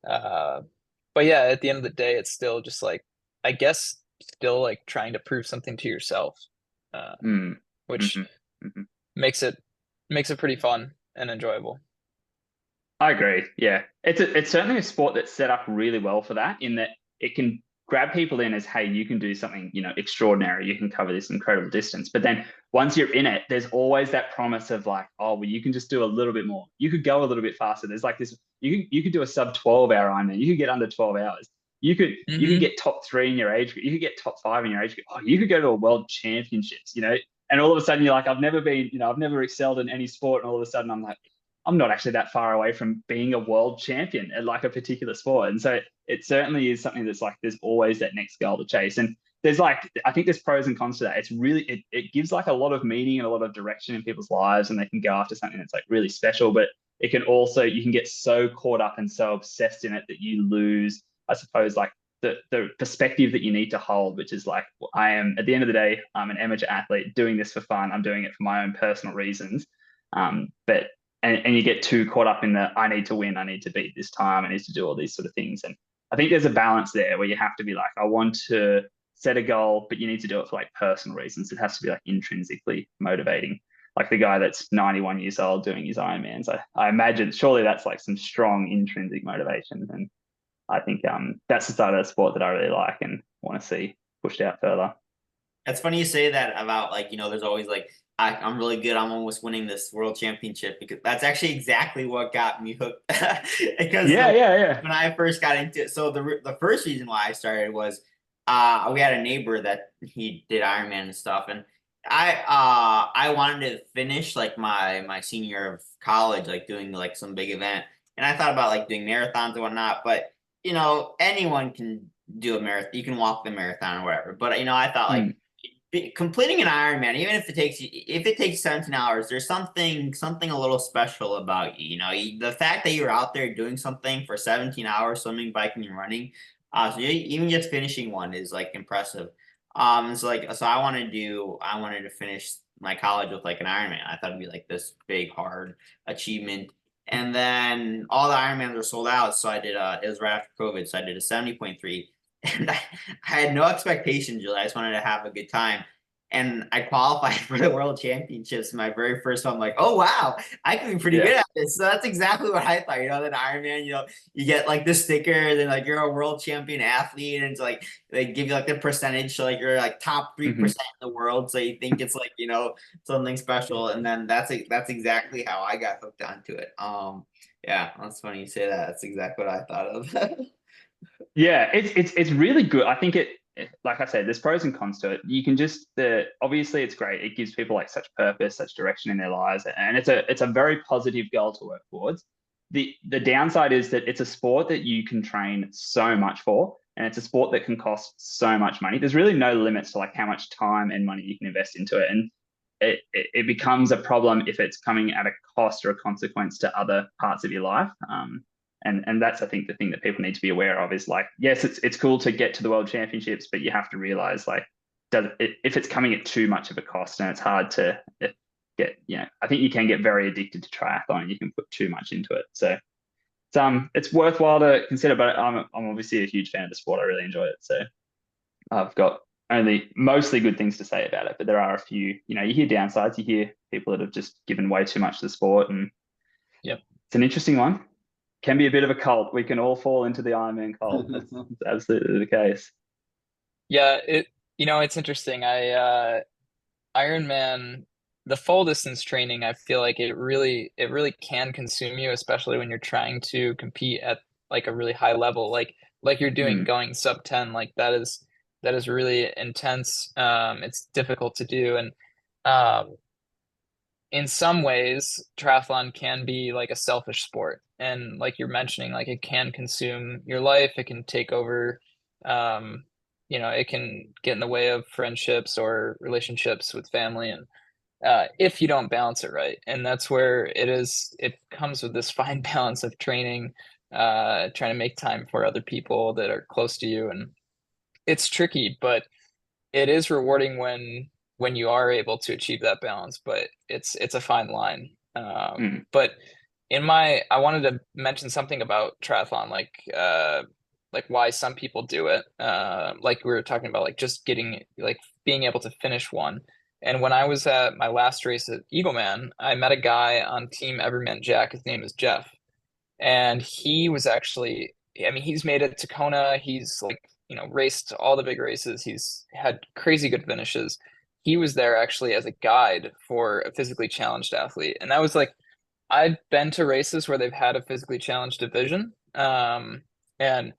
but yeah, at the end of the day, it's still just like, I guess, still like trying to prove something to yourself, which makes it pretty fun and enjoyable. I agree. Yeah, it's certainly a sport that's set up really well for that, in that it can grab people in as, hey, you can do something, extraordinary. You can cover this incredible distance. But then once you're in it, there's always that promise of like, oh, well, you can just do a little bit more. You could go a little bit faster. There's like this. You could do a sub 12-hour Ironman. You could get under 12 hours. You could get top 3 in your age group. You could get top 5 in your age group. Oh, you could go to a world championships. And all of a sudden you're like, I've never excelled in any sport, and all of a sudden I'm like, I'm not actually that far away from being a world champion at like a particular sport. And so it certainly is something that's like, there's always that next goal to chase. And there's like, I think there's pros and cons to that. It's really, it gives like a lot of meaning and a lot of direction in people's lives, and they can go after something that's like really special. But it can also, you can get so caught up and so obsessed in it that you lose, I suppose, like the perspective that you need to hold, which is like, I am, at the end of the day, I'm an amateur athlete doing this for fun. I'm doing it for my own personal reasons. But and you get too caught up in the, I need to win, I need to beat this time, I need to do all these sort of things. And I think there's a balance there where you have to be like, I want to set a goal, but you need to do it for like personal reasons. It has to be like intrinsically motivating. Like the guy that's 91 years old doing his Ironmans, I imagine surely that's like some strong intrinsic motivation. And I think that's the side of the sport that I really like and want to see pushed out further. It's funny you say that about like, there's always like, I'm really good, I'm almost winning this world championship, because that's actually exactly what got me hooked. Because when I first got into it, so the first reason why I started was we had a neighbor that he did Ironman and stuff, and I wanted to finish like my senior year of college, like doing like some big event, and I thought about like doing marathons and whatnot, but anyone can do a marathon, you can walk the marathon or whatever, but I thought like completing an Ironman, even if it takes 17 hours, there's something a little special about you. The fact that you're out there doing something for 17 hours, swimming, biking, and running, so even just finishing one is like impressive. So I wanted to finish my college with like an Ironman. I thought it'd be like this big hard achievement. And then all the Ironmans were sold out, so I did it was right after COVID, so I did a 70.3. And I had no expectations, really. I just wanted to have a good time. And I qualified for the world championships my very first one. I'm like, oh wow, I could be pretty good at this. So that's exactly what I thought. That Ironman, you get like the sticker, and then like you're a world champion athlete, and it's like they give you like the percentage, so like you're like top 3% in the world. So you think it's like something special, and then that's exactly how I got hooked onto it. Yeah, that's funny you say that. That's exactly what I thought of. Yeah, it's really good. I think like I said, there's pros and cons to it. You can just obviously it's great. It gives people like such purpose, such direction in their lives, and it's a very positive goal to work towards. The downside is that it's a sport that you can train so much for, and it's a sport that can cost so much money. There's really no limits to like how much time and money you can invest into it, and it becomes a problem if it's coming at a cost or a consequence to other parts of your life. And that's, I think, the thing that people need to be aware of is like, yes, it's cool to get to the world championships, but you have to realize like, if it's coming at too much of a cost, and it's hard to get, I think you can get very addicted to triathlon and you can put too much into it. So it's worthwhile to consider, but I'm obviously a huge fan of the sport. I really enjoy it. So I've got only mostly good things to say about it, but there are a few, you hear downsides, you hear people that have just given way too much to the sport, and it's an interesting one. Can be a bit of a cult. We can all fall into the Ironman cult. That's absolutely the case. Yeah, it's interesting. Ironman, the full distance training, I feel like it really can consume you, especially when you're trying to compete at like a really high level, like you're doing, going sub 10, like that is really intense. It's difficult to do, and in some ways, triathlon can be like a selfish sport. And like you're mentioning, like it can consume your life. It can take over, it can get in the way of friendships or relationships with family. And if you don't balance it right. And that's where it comes with this fine balance of training, trying to make time for other people that are close to you. And it's tricky, but it is rewarding when when you are able to achieve that balance, but it's a fine line. But I wanted to mention something about triathlon, like why some people do it. Like we were talking about, like just getting, like being able to finish one. And when I was at my last race at Eagleman, I met a guy on Team Everyman Jack. His name is Jeff. And he was actually, I mean, he's made it to Kona. He's like, raced all the big races. He's had crazy good finishes. He was there actually as a guide for a physically challenged athlete. And that was like, I've been to races where they've had a physically challenged division. And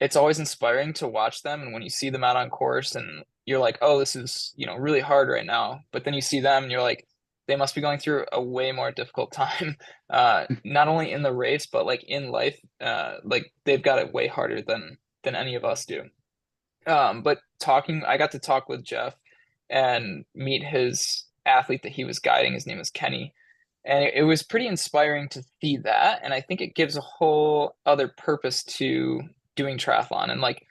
it's always inspiring to watch them. And when you see them out on course and you're like, oh, this is, really hard right now. But then you see them and you're like, they must be going through a way more difficult time, not only in the race, but like in life. Like they've got it way harder than any of us do. But I got to talk with Jeff and meet his athlete that he was guiding. His name is Kenny. And it was pretty inspiring to see that. And I think it gives a whole other purpose to doing triathlon. And like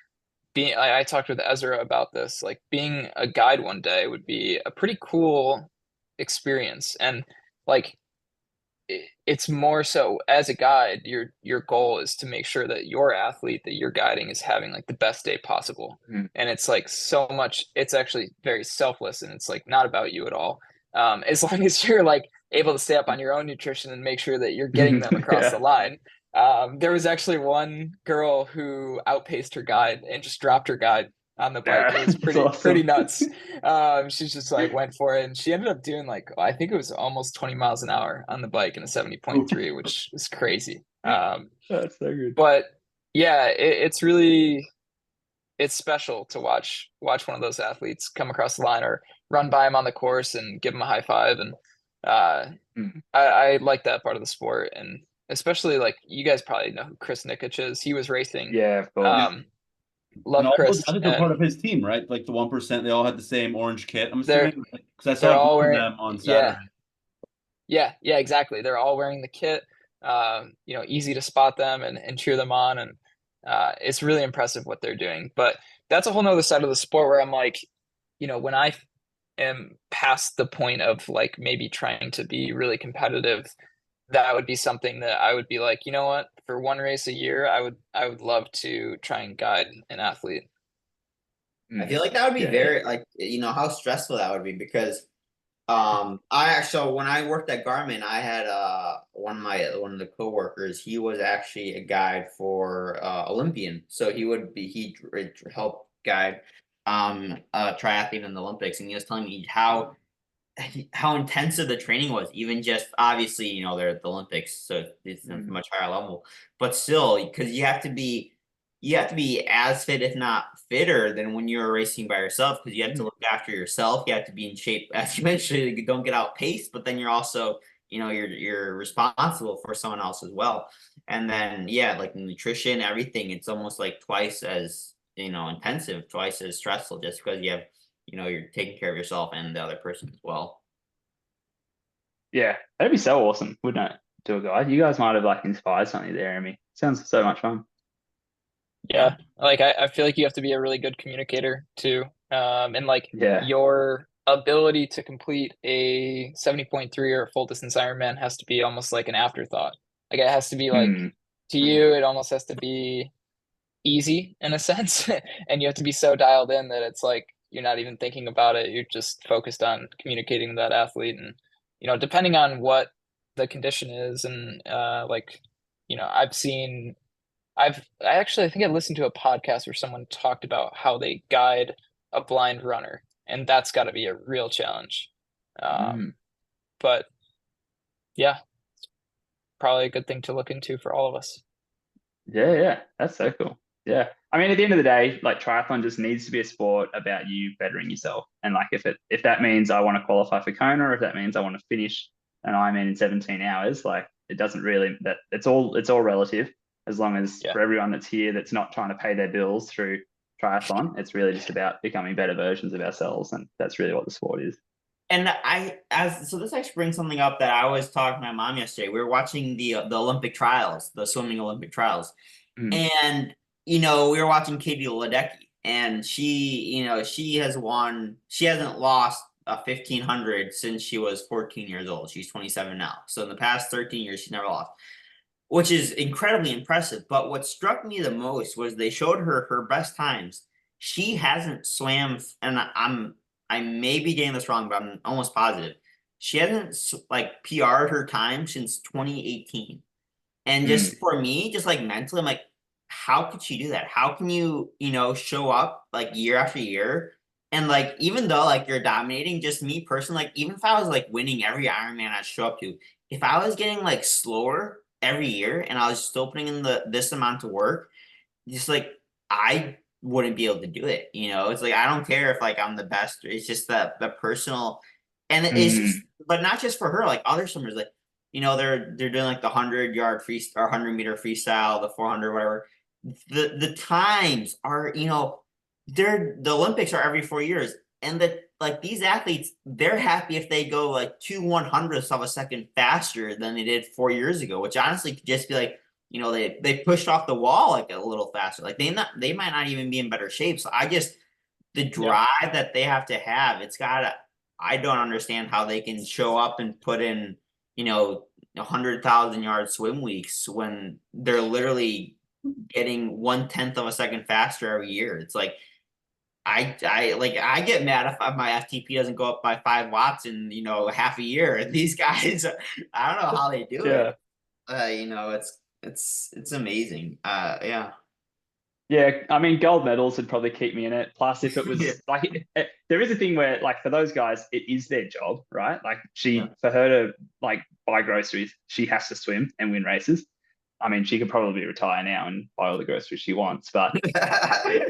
I talked with Ezra about this, like being a guide one day would be a pretty cool experience. And like it's more so as a guide, your goal is to make sure that your athlete that you're guiding is having like the best day possible. And it's like so much, it's actually very selfless, and it's like not about you at all. As long as you're like able to stay up on your own nutrition and make sure that you're getting them across the line. There was actually one girl who outpaced her guide and just dropped her guide on the bike. It was pretty nuts. She's just like went for it, and she ended up doing like, I think it was almost 20 miles an hour on the bike in a 70.3, which is crazy. That's so good. But yeah, it's really, it's special to watch one of those athletes come across the line or run by him on the course and give him a high five. And I like that part of the sport. And especially like you guys probably know who Chris Nikic is. He was racing. Yeah, of course. Love Chris. I think they're part of his team, right? Like the 1%, they all had the same orange kit. I'm They're assuming because I saw all a group wearing, of them on Saturday. Yeah, exactly. They're all wearing the kit. Easy to spot them and cheer them on, and it's really impressive what they're doing. But that's a whole nother side of the sport where I'm like, when I am past the point of like maybe trying to be really competitive, that would be something that I would be like, you know what, for one race a year, I would love to try and guide an athlete. I feel like that would be very like, how stressful that would be, because so when I worked at Garmin, I had one of the coworkers, he was actually a guide for Olympian. So he'd help guide a triathlete in the Olympics, and he was telling me how intensive the training was. Even just obviously, they're at the Olympics, so it's a much higher level, but still, because you have to be as fit, if not fitter, than when you're racing by yourself, because you have to look after yourself. You have to be in shape, as you mentioned, you don't get outpaced, but then you're also, you're responsible for someone else as well. And then, like nutrition, everything, it's almost like twice as, intensive, twice as stressful, just because you have, you're taking care of yourself and the other person as well. Yeah, that'd be so awesome, wouldn't it? To a guide, you guys might have like inspired something there, Amy. Sounds so much fun. Yeah, like I feel like you have to be a really good communicator too, and like your ability to complete a 70.3 or a full distance Ironman has to be almost like an afterthought. Like it has to be like to you, it almost has to be easy in a sense, and you have to be so dialed in that it's like you're not even thinking about it. You're just focused on communicating with that athlete, and depending on what the condition is, and I think I listened to a podcast where someone talked about how they guide a blind runner, and that's got to be a real challenge. But yeah, it's probably a good thing to look into for all of us. Yeah, that's so cool. Yeah, I mean, at the end of the day, like triathlon just needs to be a sport about you bettering yourself. And like, if that means I want to qualify for Kona, or if that means I want to finish an Ironman in 17 hours, like it doesn't really, that it's all relative. As long as for everyone that's here that's not trying to pay their bills through triathlon, it's really just about becoming better versions of ourselves, and that's really what the sport is. And so this actually brings something up that I was talking to my mom yesterday. We were watching the Olympic trials, the swimming Olympic trials, and we were watching Katie Ledecky, and she has won. She hasn't lost a 1500 since she was 14 years old. She's 27 now. So in the past 13 years, she's never lost, which is incredibly impressive. But what struck me the most was they showed her her best times. She hasn't swam, and I may be getting this wrong, but I'm almost positive. She hasn't like PR'd her time since 2018. And just for me, just like mentally, I'm like, how could she do that? How can you, show up like year after year? And like, even though like you're dominating, just me personally, like, even if I was like winning every Ironman I show up to, if I was getting like slower every year and I was still putting in this amount of work, just like I wouldn't be able to do it. It's like I don't care if like I'm the best. It's just the personal, and it's just, but not just for her. Like other swimmers, like they're doing like the 100-yard free or 100-meter freestyle, the 400, whatever. The times are the Olympics are every 4 years, and like these athletes, they're happy if they go like 2/100ths of a second faster than they did 4 years ago, which honestly could just be like they pushed off the wall like a little faster. Like they might not even be in better shape. So the drive that they have to have, I don't understand how they can show up and put in 100,000-yard swim weeks when they're literally getting 1/10 of a second faster every year. It's like I get mad if my FTP doesn't go up by 5 watts in half a year. And these guys, I don't know how they do it. It's amazing. Yeah. Yeah, I mean, gold medals would probably keep me in it. Plus, if it was like, there is a thing where, like, for those guys, it is their job, right? Like, for her to like buy groceries, she has to swim and win races. I mean, she could probably retire now and buy all the groceries she wants, but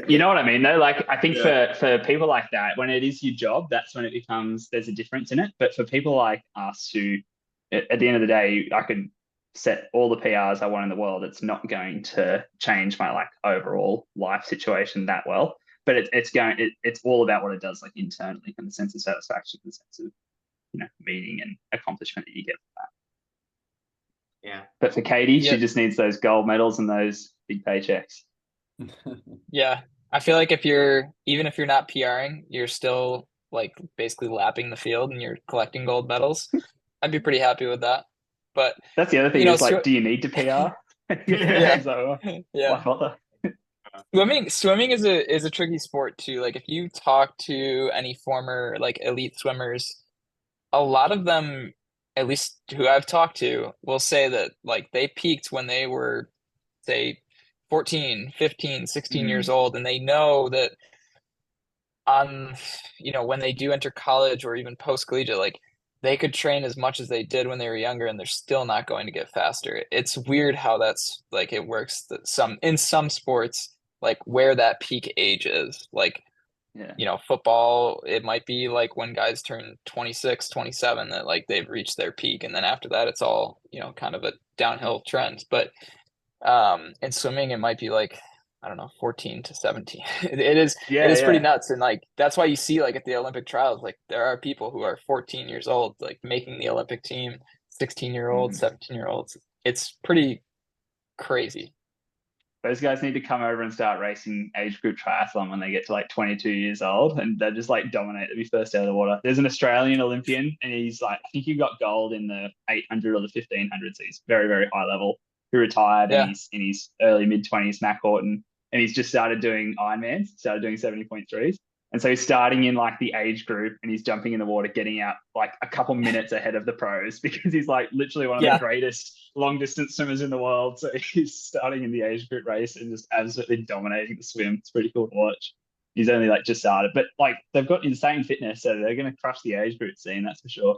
you know what I mean, though? Like, I think for people like that, when it is your job, that's when it becomes, there's a difference in it. But for people like us who, at the end of the day, I could set all the PRs I want in the world, it's not going to change my like overall life situation that well. But it's all about what it does like internally, and the sense of satisfaction, the sense of meaning and accomplishment that you get from that. Yeah. But for Katie, she just needs those gold medals and those big paychecks. Yeah. I feel like even if you're not PRing, you're still like basically lapping the field and you're collecting gold medals. I'd be pretty happy with that. But that's the other thing, is like, do you need to PR? Yeah. Swimming is a tricky sport too. Like if you talk to any former like elite swimmers, a lot of them, at least who I've talked to, will say that like they peaked when they were, say, 14, 15, 16 years old, and they know that when they do enter college or even post collegiate, like they could train as much as they did when they were younger and they're still not going to get faster. It's weird how that's like it works, that in some sports, like where that peak age is. Like football, it might be like when guys turn 26, 27 that like they've reached their peak, and then after that it's all kind of a downhill trend. But in swimming it might be like, I don't know, 14 to 17. It is pretty nuts. And like that's why you see like at the Olympic trials, like there are people who are 14 years old like making the Olympic team, 16-year-olds, 17-year-olds. It's pretty crazy. Those guys need to come over and start racing age group triathlon when they get to like 22 years old, and they just like dominate. They'll be first out of the water. There's an Australian Olympian, and he's like, I think he got gold in the 800 or the 1500. So he's very, very high level. He retired and he's in his early mid-20s, Matt Horton, and he's just started doing Ironmans, started doing 70.3s. And so he's starting in like the age group, and he's jumping in the water, getting out like a couple minutes ahead of the pros, because he's like literally one of the greatest long distance swimmers in the world. So he's starting in the age group race and just absolutely dominating the swim. It's pretty cool to watch. He's only like just started, but like they've got insane fitness, so they're going to crush the age group scene. That's for sure.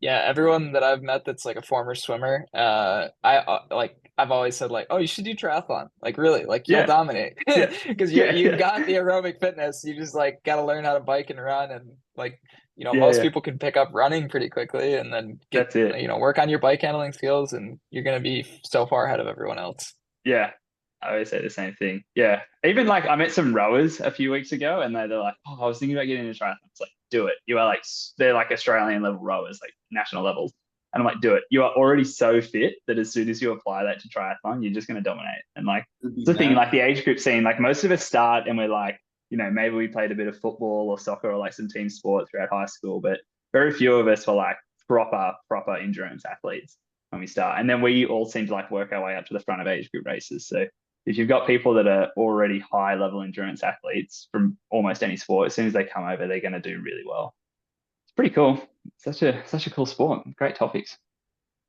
Yeah, everyone that I've met that's like a former swimmer, I've always said like, oh, you should do triathlon. Like really, like you'll dominate because you've got the aerobic fitness. You just like got to learn how to bike and run, and like most people can pick up running pretty quickly, and then work on your bike handling skills, and you're gonna be so far ahead of everyone else. Yeah, I always say the same thing. Yeah, even like I met some rowers a few weeks ago, and they're like, oh, I was thinking about getting into triathlon. It's like, do it. You are like, they're like Australian level rowers, like national levels. And I'm like, do it. You are already so fit that as soon as you apply that to triathlon, you're just going to dominate. And like, the thing, like the age group scene, like most of us start and we're like, maybe we played a bit of football or soccer or like some team sport throughout high school, but very few of us were like proper endurance athletes when we start. And then we all seem to like work our way up to the front of age group races. So if you've got people that are already high level endurance athletes from almost any sport, as soon as they come over, they're going to do really well. It's pretty cool. Such a cool sport. Great topics.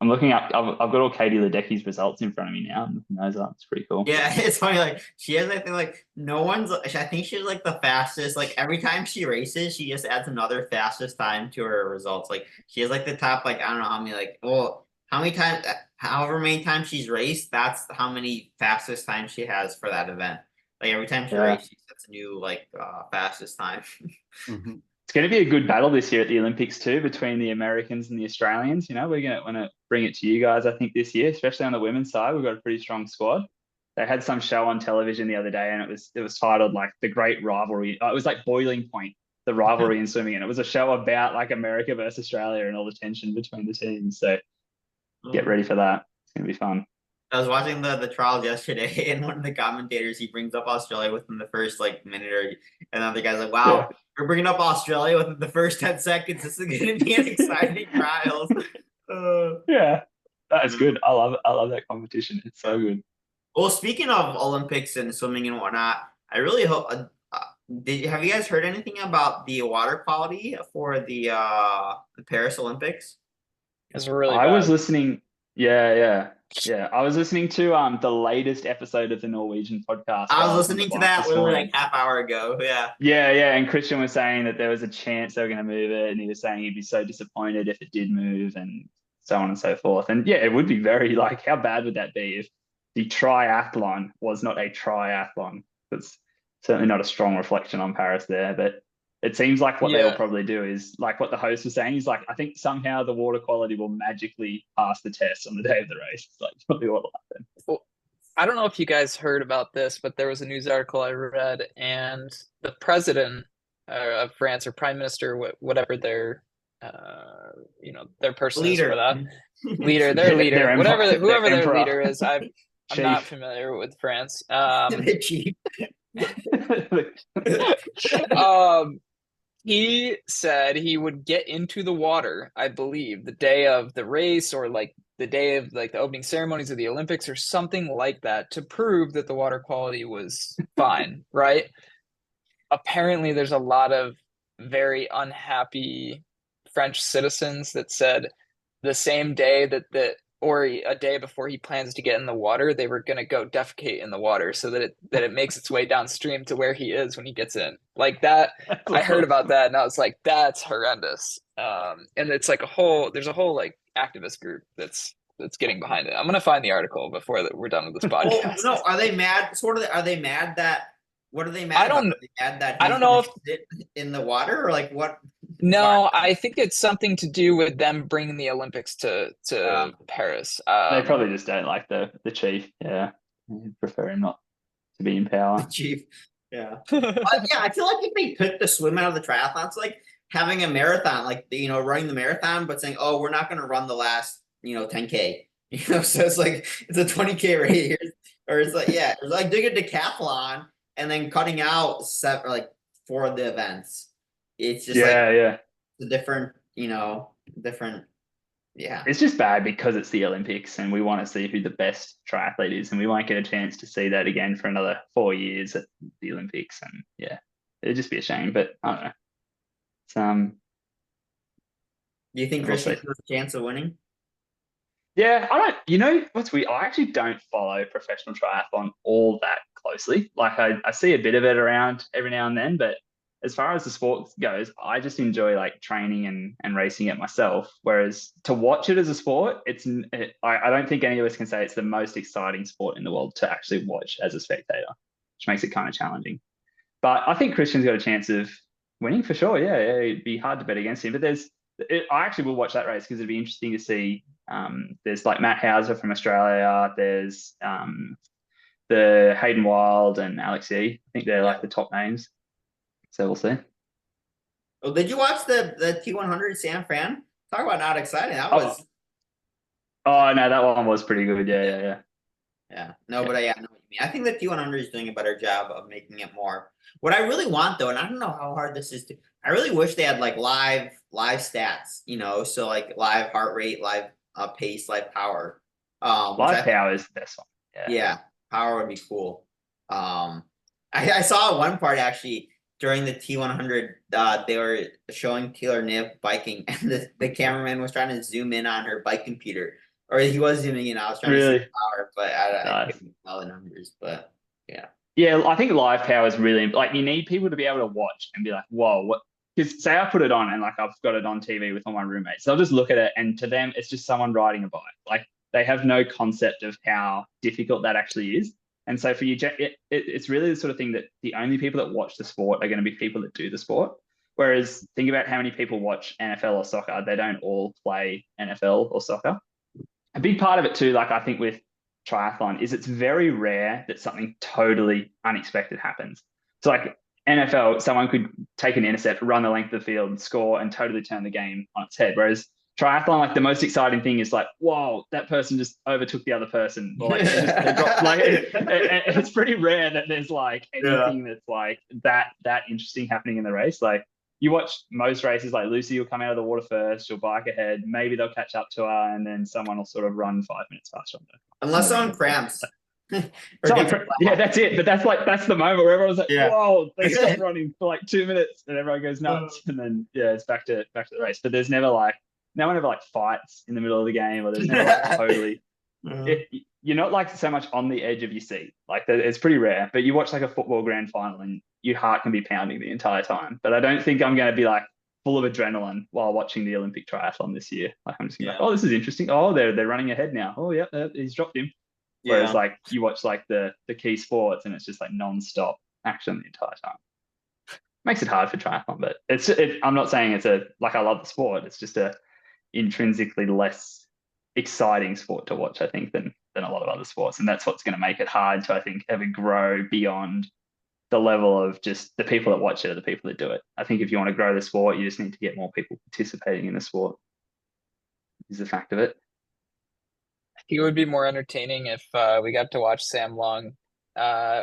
I'm looking up. I've got all Katie Ledecky's results in front of me now. I'm looking those up. It's pretty cool. Yeah, it's funny. Like she has, I think, like no one's. I think she's like the fastest. Like every time she races, she just adds another fastest time to her results. Like she has like the top. Like I don't know how many. Like how many times? However many times she's raced, that's how many fastest times she has for that event. Like every time she races, she sets a new like fastest time. Mm-hmm. It's going to be a good battle this year at the Olympics too, between the Americans and the Australians. We're going to want to bring it to you guys, I think, this year, especially on the women's side. We've got a pretty strong squad. They had some show on television the other day, and it was titled like The Great Rivalry. It was like Boiling Point, the rivalry in swimming, and it was a show about like America versus Australia and all the tension between the teams. So get ready for that. It's going to be fun. I was watching the trials yesterday, and one of the commentators, he brings up Australia within the first like minute, and the other guy's like, "Wow, we're bringing up Australia within the first 10 seconds. This is going to be an exciting trials." Yeah, that is good. I love that competition. It's so good. Well, speaking of Olympics and swimming and whatnot, I really hope. Have you guys heard anything about the water quality for the Paris Olympics? It's really I bad. was listening. Yeah. I was listening to the latest episode of the Norwegian podcast. I was listening to that literally like half hour ago. Yeah. And Christian was saying that there was a chance they were going to move it, and he was saying he'd be so disappointed if it did move, and so on and so forth. And yeah, it would be very like, how bad would that be if the triathlon was not a triathlon? That's certainly not a strong reflection on Paris there, but it seems like what they'll probably do is like what the host was saying. He's like, I think somehow the water quality will magically pass the test on the day of the race. It's like probably what will happen. Well, I don't know if you guys heard about this, but there was a news article I read, and the president of France, or prime minister, whatever their their person is for that leader, their leader, whoever their leader is. I'm not familiar with France. He said he would get into the water, I believe, the day of the race, or like the day of like the opening ceremonies of the Olympics or something like that, to prove that the water quality was fine, right? Apparently there's a lot of very unhappy French citizens that said the same day or a day before he plans to get in the water, they were going to go defecate in the water so that it makes its way downstream to where he is when he gets in. Like that, I heard about that, and I was like, that's horrendous. And it's like there's a whole like activist group that's getting behind it. I'm going to find the article before we're done with this podcast. No, are they mad? Are they mad that? What are they mad about? Are they mad that I don't know if in the water, or like what? No, I think it's something to do with them bringing the Olympics to Paris. They probably just don't like the chief. Yeah, prefer him not to be in power. The chief. Yeah. I feel like if they took the swim out of the triathlon, it's like having a marathon, like running the marathon, but saying, "Oh, we're not going to run the last 10K." So it's like it's a 20K race, or it's like doing a decathlon and then cutting out 4 of the events. It's just it's a different. It's just bad because it's the Olympics and we want to see who the best triathlete is, and we won't get a chance to see that again for another 4 years at the Olympics. And it'd just be a shame, but I don't know. Do you think Christian has a chance of winning? Yeah, I don't. What's weird? I actually don't follow professional triathlon all that closely. Like I see a bit of it around every now and then, but as far as the sport goes, I just enjoy like training and racing it myself. Whereas to watch it as a sport, I don't think any of us can say it's the most exciting sport in the world to actually watch as a spectator, which makes it kind of challenging. But I think Christian's got a chance of winning for sure. Yeah, it'd be hard to bet against him. But I actually will watch that race because it'd be interesting to see. There's like Matt Hauser from Australia. There's the Hayden Wild and Alex E. I think they're like the top names. So we'll see. Well, did you watch the T100 San Fran? Talk about not exciting. That was. Oh no, that one was pretty good. Yeah. No, but I know what you I think that T100 is doing a better job of making it more. What I really want though, and I don't know how hard this is to, I really wish they had like live stats, you know, so like live heart rate, live pace, live power. Live power is the best one. Yeah, power would be cool. I saw one part actually during the T100. They were showing Taylor Niv biking, and the cameraman was trying to zoom in on her bike computer, or he was zooming in. I was trying to see the power, but I couldn't tell the numbers. But yeah. Yeah, I think live power is really like you need people to be able to watch and be like, whoa, what? Because say I put it on and like I've got it on TV with all my roommates, they'll just look at it and to them it's just someone riding a bike. Like they have no concept of how difficult that actually is. And so for you, it's really the sort of thing that the only people that watch the sport are going to be people that do the sport. Whereas think about how many people watch NFL or soccer. They don't all play NFL or soccer. A big part of it too, like I think with triathlon, is it's very rare that something totally unexpected happens. So like NFL, someone could take an intercept, run the length of the field, score, and totally turn the game on its head. Whereas triathlon, like the most exciting thing is like, whoa, that person just overtook the other person. Or like they dropped, like it's pretty rare that there's like anything that's like that interesting happening in the race. Like you watch most races, like Lucy will come out of the water first, she'll bike ahead, maybe they'll catch up to her, and then someone will sort of run 5 minutes faster on her. Unless someone cramps. Yeah, that's it. But that's the moment where everyone's like, whoa, they stop running for like 2 minutes and everyone goes nuts. And then it's back to the race. But there's never like no one ever like fights in the middle of the game, or there's never like totally you're not like so much on the edge of your seat. Like it's pretty rare. But you watch like a football grand final and your heart can be pounding the entire time. But I don't think I'm going to be like full of adrenaline while watching the Olympic triathlon this year. Like I'm just gonna be like, oh, this is interesting. Oh, they're running ahead now. Oh yeah, he's dropped him. Whereas like you watch like the key sports and it's just like non-stop action the entire time. Makes it hard for triathlon, but I'm not saying it's like I love the sport. It's just a intrinsically less exciting sport to watch, I think, than a lot of other sports. And that's what's going to make it hard to, I think, ever grow beyond the level of just the people that watch it are the people that do it. I think if you want to grow the sport, you just need to get more people participating in the sport, is the fact of it. It would be more entertaining if we got to watch Sam Long.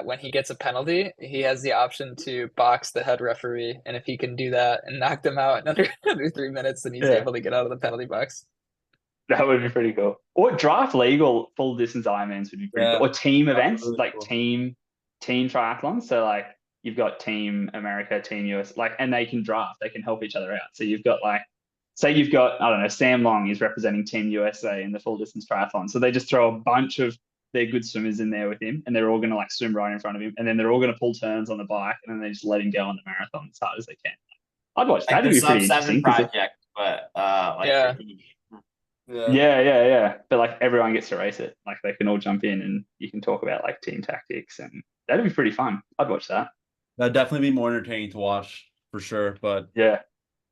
When he gets a penalty, he has the option to box the head referee, and if he can do that and knock them out in under 3 minutes, then he's able to get out of the penalty box. That would be pretty cool. Or draft legal full distance Ironmans would be pretty cool. Or team events, really like cool. team triathlons. So like you've got Team America, Team US, like, and they can draft, they can help each other out. So you've got like, say you've got, I don't know, Sam Long is representing Team USA in the full distance triathlon. So they just throw a bunch of their good swimmers in there with him, and they're all going to like swim right in front of him, and then they're all going to pull turns on the bike, and then they just let him go on the marathon as hard as they can. I'd watch that. It'd be pretty interesting. Project, but yeah. But like everyone gets to race it. Like they can all jump in, and you can talk about like team tactics, and that'd be pretty fun. I'd watch that. That'd definitely be more entertaining to watch for sure. But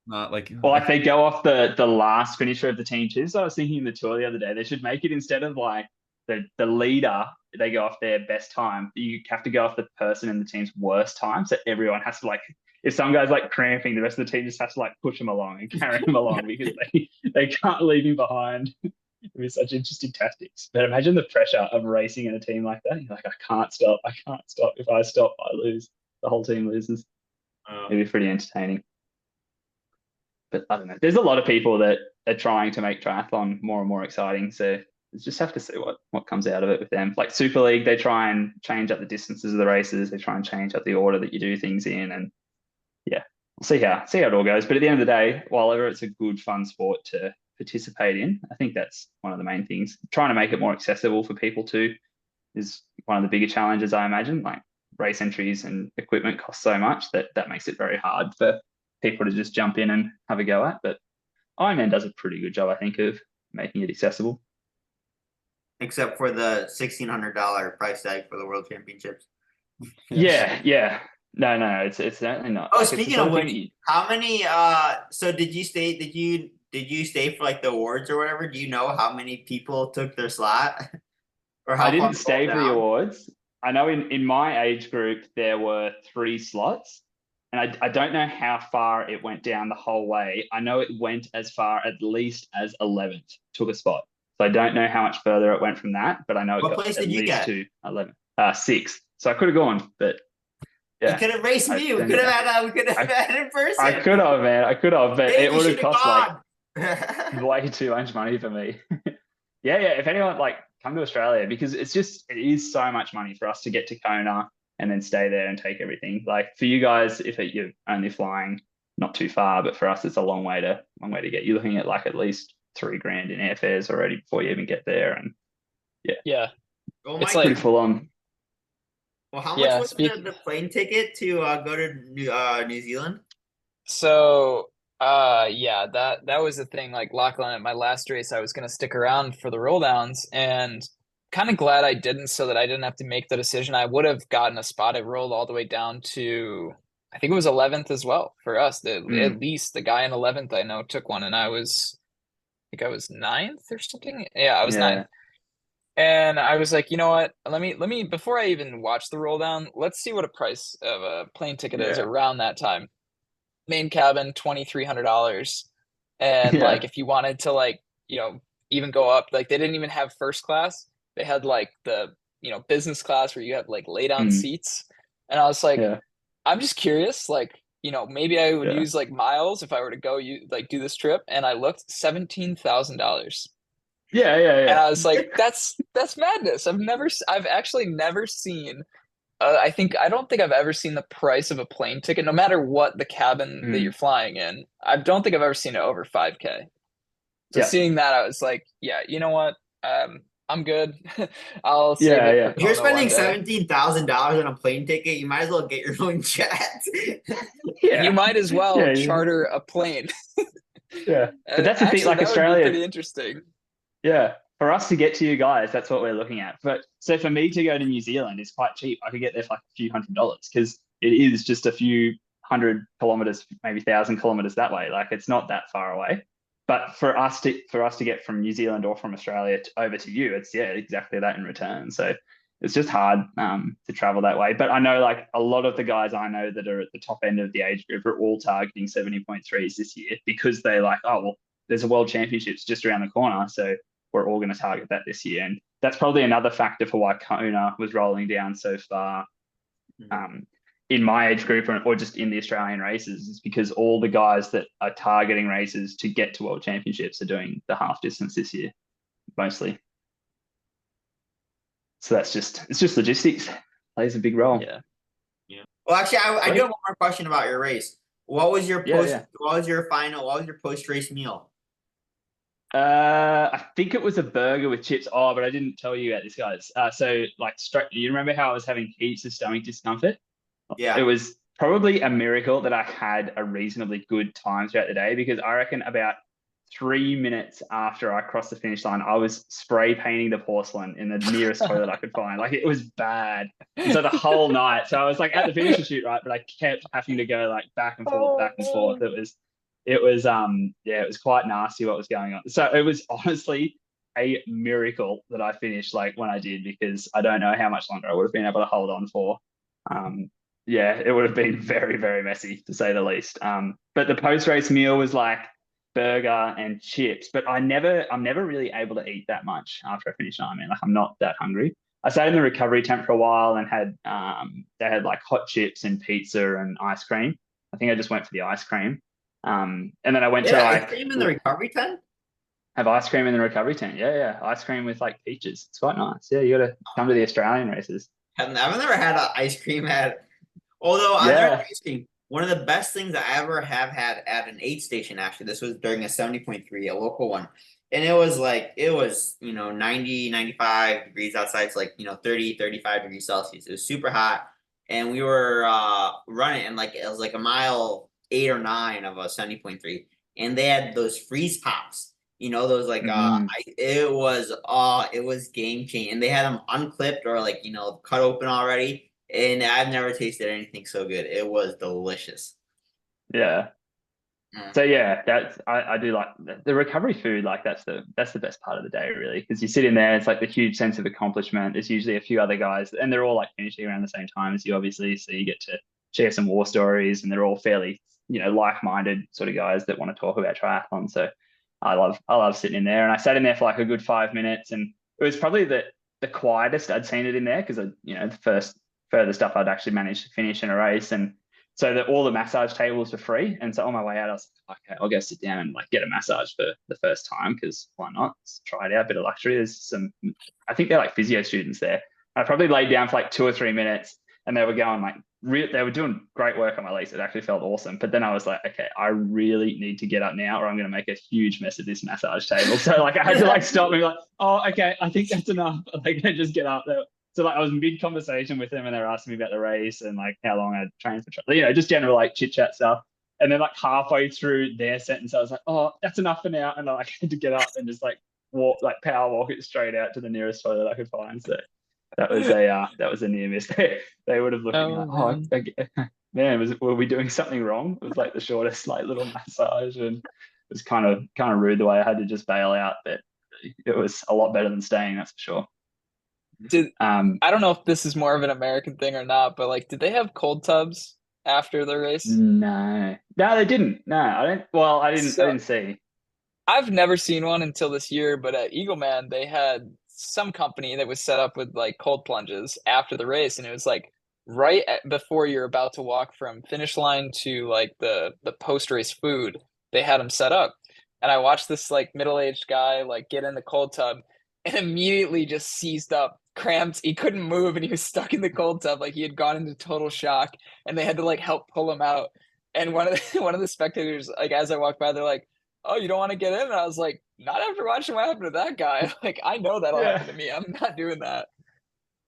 not like, well, like they go off the last finisher of the team too. So I was thinking in the tour the other day, they should make it instead of like the leader, they go off their best time. You have to go off the person in the team's worst time. So everyone has to like, if some guy's like cramping, the rest of the team just has to like push him along and carry him along because they can't leave him behind. It'd be such interesting tactics. But imagine the pressure of racing in a team like that. You're like, I can't stop. If I stop, I lose. The whole team loses. It'd be pretty entertaining. But I don't know. There's a lot of people that are trying to make triathlon more and more exciting. So we just have to see what comes out of it with them. Like Super League, they try and change up the distances of the races. They try and change up the order that you do things in. And yeah, we'll see how it all goes. But at the end of the day, while ever it's a good, fun sport to participate in, I think that's one of the main things. Trying to make it more accessible for people too is one of the bigger challenges, I imagine. Like race entries and equipment cost so much that makes it very hard for people to just jump in and have a go at. But Ironman does a pretty good job, I think, of making it accessible. Except for the $1,600 price tag for the World Championships. Yeah. No, it's certainly not. Oh, like, speaking of which, how many? So did you stay? Did you stay for like the awards or whatever? Do you know how many people took their slot? Or how I didn't stay for the awards. I know in my age group there were 3 slots, and I don't know how far it went down the whole way. I know it went as far at least as 11th, took a spot. So I don't know how much further it went from that, but I know it got at least to 11. sixth. So I could have gone, but You yeah, could have raced me. We could have had in person. I could have, man. I could have, but Maybe it you would have should have cost like gone. way too much money for me. Yeah, yeah. If anyone like come to Australia, because it is so much money for us to get to Kona and then stay there and take everything. Like for you guys, if you're only flying not too far, but for us, it's a long way to get. You're looking at like at least $3,000 in airfares already before you even get there, and Yeah. Oh It's my pretty like, full on. Well, how much yeah, was the plane ticket to go to New Zealand? so yeah, that was the thing. Like Lachlan, at my last race, I was gonna stick around for the roll downs, and kind of glad I didn't, so that I didn't have to make the decision. I would have gotten a spot. I rolled all the way down to, I think it was 11th as well for us. At least the guy in 11th I know took one, and I think I was ninth or something. Yeah, I was ninth. Yeah. And I was like, you know what? Let me before I even watch the roll down, let's see what a price of a plane ticket is Yeah. around that time. Main cabin, $2,300. And Yeah. like if you wanted to like, even go up, like they didn't even have first class. They had like the, business class where you have like lay down Mm. seats. And I was like, Yeah. I'm just curious, like, maybe I would Yeah. use like miles if I were to go do this trip. And I looked $17,000. Yeah. Yeah. And Yeah. I was like, that's madness. I've actually never seen. I don't think I've ever seen the price of a plane ticket, no matter what the cabin that you're Mm. flying in. I don't think I've ever seen it over 5K. So Yeah. seeing that, I was like, yeah, you know what? I'm good. I'll save Yeah. it for Yeah. If you're Kona one spending day. $17,000 on a plane ticket, you might as well get your own jet. You Yeah. might as well Yeah. charter a plane. Yeah. But that's the thing, Actually, like that would be Australia. pretty interesting. Yeah. For us to get to you guys, that's what we're looking at. But so for me to go to New Zealand is quite cheap. I could get there for like a few $100s because it is just a few 100 kilometers, maybe 1,000 kilometers that way. Like it's not that far away. But for us to get from New Zealand or from Australia over to you, it's exactly that in return. So it's just hard to travel that way. But I know like a lot of the guys I know that are at the top end of the age group are all targeting 70.3s this year because they're like, oh well, there's a world championships just around the corner, so we're all going to target that this year. And that's probably another factor for why Kona was rolling down so far in my age group or just in the Australian races, is because all the guys that are targeting races to get to world championships are doing the half distance this year, mostly. So it's just logistics plays a big role. Yeah. Well, actually, I do have one more question about your race. What was your What was your final? What was your post race meal? I think it was a burger with chips. Oh, but I didn't tell you about this, guys. So like, you remember how I was having heaps of stomach discomfort? Yeah. It was probably a miracle that I had a reasonably good time throughout the day, because I reckon about 3 minutes after I crossed the finish line, I was spray painting the porcelain in the nearest toilet I could find. Like it was bad. And so the whole night, so I was like at the finisher shoot, right? But I kept having to go like back and forth, back and forth. It was quite nasty what was going on. So it was honestly a miracle that I finished like when I did, because I don't know how much longer I would have been able to hold on for. It would have been very, very messy to say the least. But the post-race meal was like burger and chips, but I'm never really able to eat that much after I finish Ironman. Like I'm not that hungry. I stayed in the recovery tent for a while and they had like hot chips and pizza and ice cream. I think I just went for the ice cream. And then I went to like ice cream in the recovery tent. Have ice cream in the recovery tent. Yeah, ice cream with like peaches. It's quite nice. Yeah, you got to come to the Australian races. I've never had ice cream although I never had ice cream. One of the best things I ever have had at an aid station, actually, this was during a 70.3, a local one. And it was 90, 95 degrees outside. It's 30, 35 degrees Celsius. It was super hot. And we were running, and it was like a mile 8 or 9 of a 70.3. And they had those freeze pops. Those it was game changing. And they had them unclipped or cut open already. And I've never tasted anything so good. It was delicious. Yeah. So yeah, I do like the recovery food. Like that's the best part of the day, really, because you sit in there. It's like the huge sense of accomplishment. There's usually a few other guys, and they're all like finishing around the same time as you, obviously. So you get to share some war stories, and they're all fairly like-minded sort of guys that want to talk about triathlon. So I love sitting in there, and I sat in there for like a good 5 minutes, and it was probably the the quietest I'd seen it in there, because the first further stuff I'd actually managed to finish in a race, and so that all the massage tables were free. And so on my way out, I was like, okay, I'll go sit down and like get a massage for the first time, because why not? Let's try it out, a bit of luxury. There's some, I think they're like physio students there. I probably laid down for like 2 or 3 minutes, and they were going like, they were doing great work on my legs. It actually felt awesome. But then I was like, okay, I really need to get up now, or I'm going to make a huge mess of this massage table. So like, I had to like stop and be like, oh, okay, I think that's enough. Like, I just get up there. So like, I was mid conversation with them, and they were asking me about the race and like how long I'd trained for, just general like chit chat stuff. And then like halfway through their sentence, I was like, oh, that's enough for now. And I like had to get up and just like power walk it straight out to the nearest toilet I could find. So that was a near miss. They would have looked at me like, oh, man, were we doing something wrong? It was like the shortest like little massage, and it was kind of rude the way I had to just bail out, but it was a lot better than staying, that's for sure. I don't know if this is more of an American thing or not, but like, did they have cold tubs after the race? No, they didn't. No, I don't. Well, I didn't see. I've never seen one until this year, but at Eagleman, they had some company that was set up with like cold plunges after the race, and it was like before you're about to walk from finish line to like the post race food, they had them set up. And I watched this like middle-aged guy like get in the cold tub and immediately just seized up, cramped. He couldn't move, and he was stuck in the cold tub, like he had gone into total shock, and they had to like help pull him out. And one of the spectators, like as I walked by, they're like, oh, you don't want to get in? And I was like, not after watching what happened to that guy. Like, I know that'll happen to me. I'm not doing that.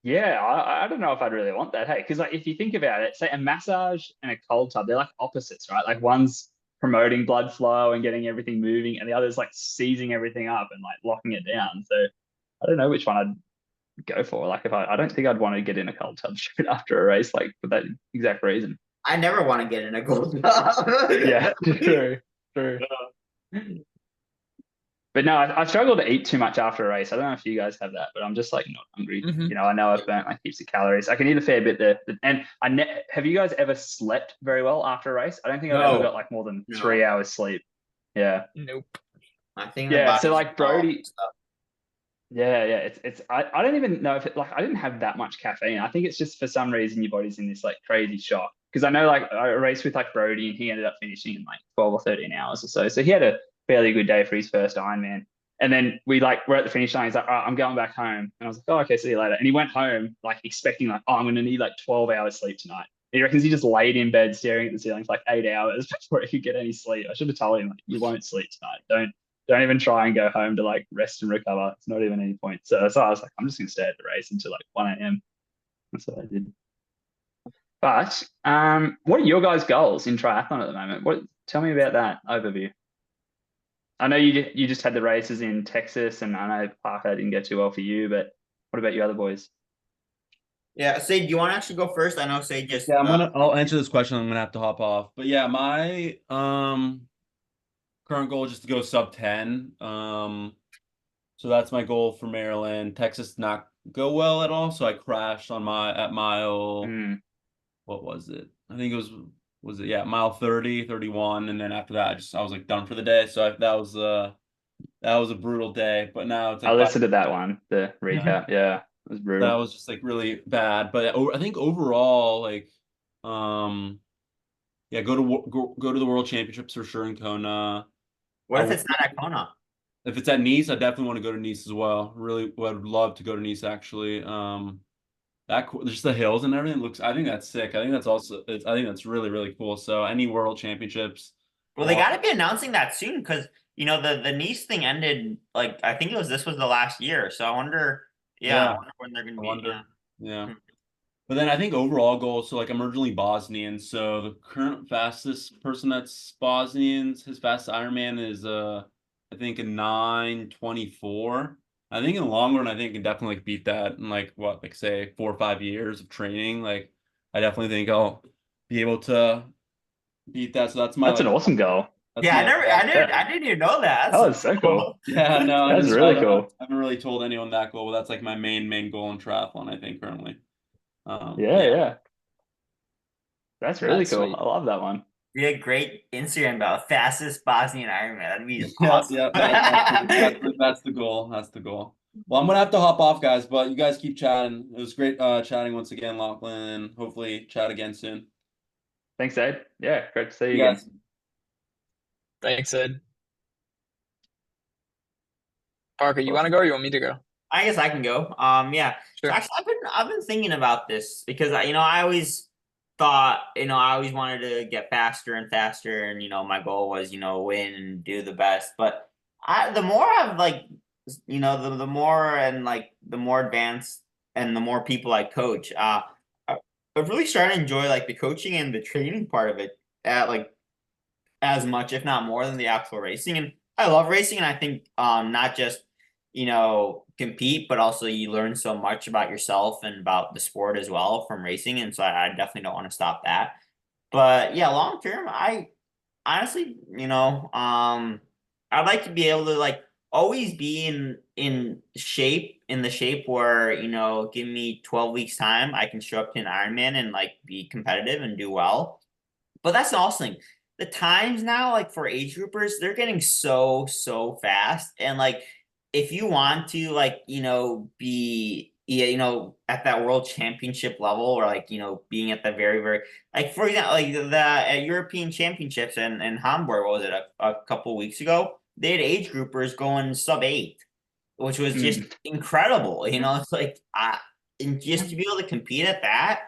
Yeah, I don't know if I'd really want that. Hey, because like if you think about it, say a massage and a cold tub, they're like opposites, right? Like one's promoting blood flow and getting everything moving, and the other's like seizing everything up and like locking it down. So I don't know which one I'd go for. Like if I don't think I'd want to get in a cold tub straight after a race, like for that exact reason. I never want to get in a cold tub. Yeah, true. But no, I struggle to eat too much after a race. I don't know if you guys have that, but I'm just like not hungry. Mm-hmm. I know I've burnt like heaps of calories. I can eat a fair bit there. And have you guys ever slept very well after a race? I don't think I've ever got like more than 3 hours sleep. Yeah. Nope. I think so like Brody. Yeah. It's I don't even know if it like I didn't have that much caffeine. I think it's just for some reason your body's in this like crazy shock. Because I know like I raced with like Brody, and he ended up finishing in like 12 or 13 hours or so. So he had a fairly good day for his first Ironman. And then we're at the finish line. He's like, I'm going back home. And I was like, oh, okay, see you later. And he went home like expecting like, oh, I'm going to need like 12 hours sleep tonight. And he reckons he just laid in bed staring at the ceiling for like 8 hours before he could get any sleep. I should have told him, like, you won't sleep tonight. Don't even try and go home to like rest and recover. It's not even any point. So I was like, I'm just going to stay at the race until like 1 a.m. That's what I did. But what are your guys' goals in triathlon at the moment? Tell me about that overview. I know you just had the races in Texas, and I know Parker didn't go too well for you, but what about you other boys? Yeah, Seid, do you want to actually go first? I know Seid just. Yeah, I'll answer this question. I'm gonna have to hop off, but yeah, my current goal is just to go sub 10. So that's my goal for Maryland. Texas did not go well at all, so I crashed at mile. What was it? I think it was it mile 30, 31, and then after that I was like done for the day. So that was a brutal day. But now it's like I listened to that one, the recap. Yeah, it was brutal. That was just like really bad. But I think overall, like, go to the World Championships for sure in Kona. What if it's not at Kona? If it's at Nice, I definitely want to go to Nice as well. Really would love to go to Nice actually. Just the hills and everything I think that's sick. I think that's really, really cool. So any World Championships. Well, they got to be announcing that soon, because the Nice thing ended, like, I think this was the last year. So I wonder when they're gonna be. Yeah. But then I think overall goals, so like I'm originally Bosnian, so the current fastest person that's Bosnians, his fastest Ironman is I think a 9:24. I think in the long run, I think I can definitely like beat that in like say 4 or 5 years of training. Like I definitely think I'll be able to beat that. So that's an awesome goal. I didn't even know that. That was so cool. Yeah, no, that's really cool. I haven't really told anyone that goal, but that's like my main goal in triathlon, I think currently. Yeah. That's really cool. Sweet. I love that one. Be a great Instagram about fastest Bosnian Ironman. That'd be awesome. That's the goal. That's the goal. Well, I'm gonna have to hop off, guys, but you guys keep chatting. It was great chatting once again, Lachlan, and hopefully chat again soon. Thanks, Seid. Yeah, great to see You you again. guys. Thanks, Ed. Parker, you want to Awesome. go or you want me to go? I guess I can go. Yeah. So Sure. actually, I've been thinking about this because I always thought I always wanted to get faster and faster, and my goal was win and do the best. But the more I've like the more and like the more advanced and the more people I coach, I've really started to enjoy like the coaching and the training part of it at like as much, if not more, than the actual racing. And I love racing, and I think not just compete, but also you learn so much about yourself and about the sport as well from racing. And so I definitely don't want to stop that. But yeah, long term, I honestly, I'd like to be able to like always be in shape, in the shape where give me 12 weeks time, I can show up to an Ironman and like be competitive and do well. But that's the awesome thing. The times now, like for age groupers, they're getting so fast. And like if you want to like, be at that world championship level, or like, being at the very, like for example, like the European Championships in Hamburg, what was it, a couple weeks ago? They had age groupers going sub 8, which was just Mm. incredible. It's like and just to be able to compete at that,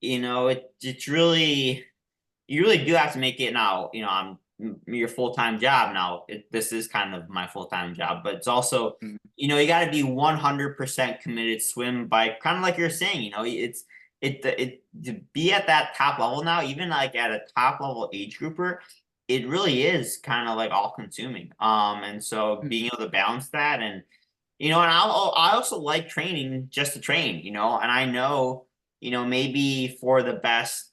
it's really, you really do have to make it now. I'm your full-time job now. This is kind of my full-time job, but it's also, Mm. you got to be 100% committed swim, by kind of like you're saying, it to be at that top level now, even like at a top level age grouper, it really is kind of like all consuming. And so being able to balance that, and and I also like training just to train, and I know, maybe for the best,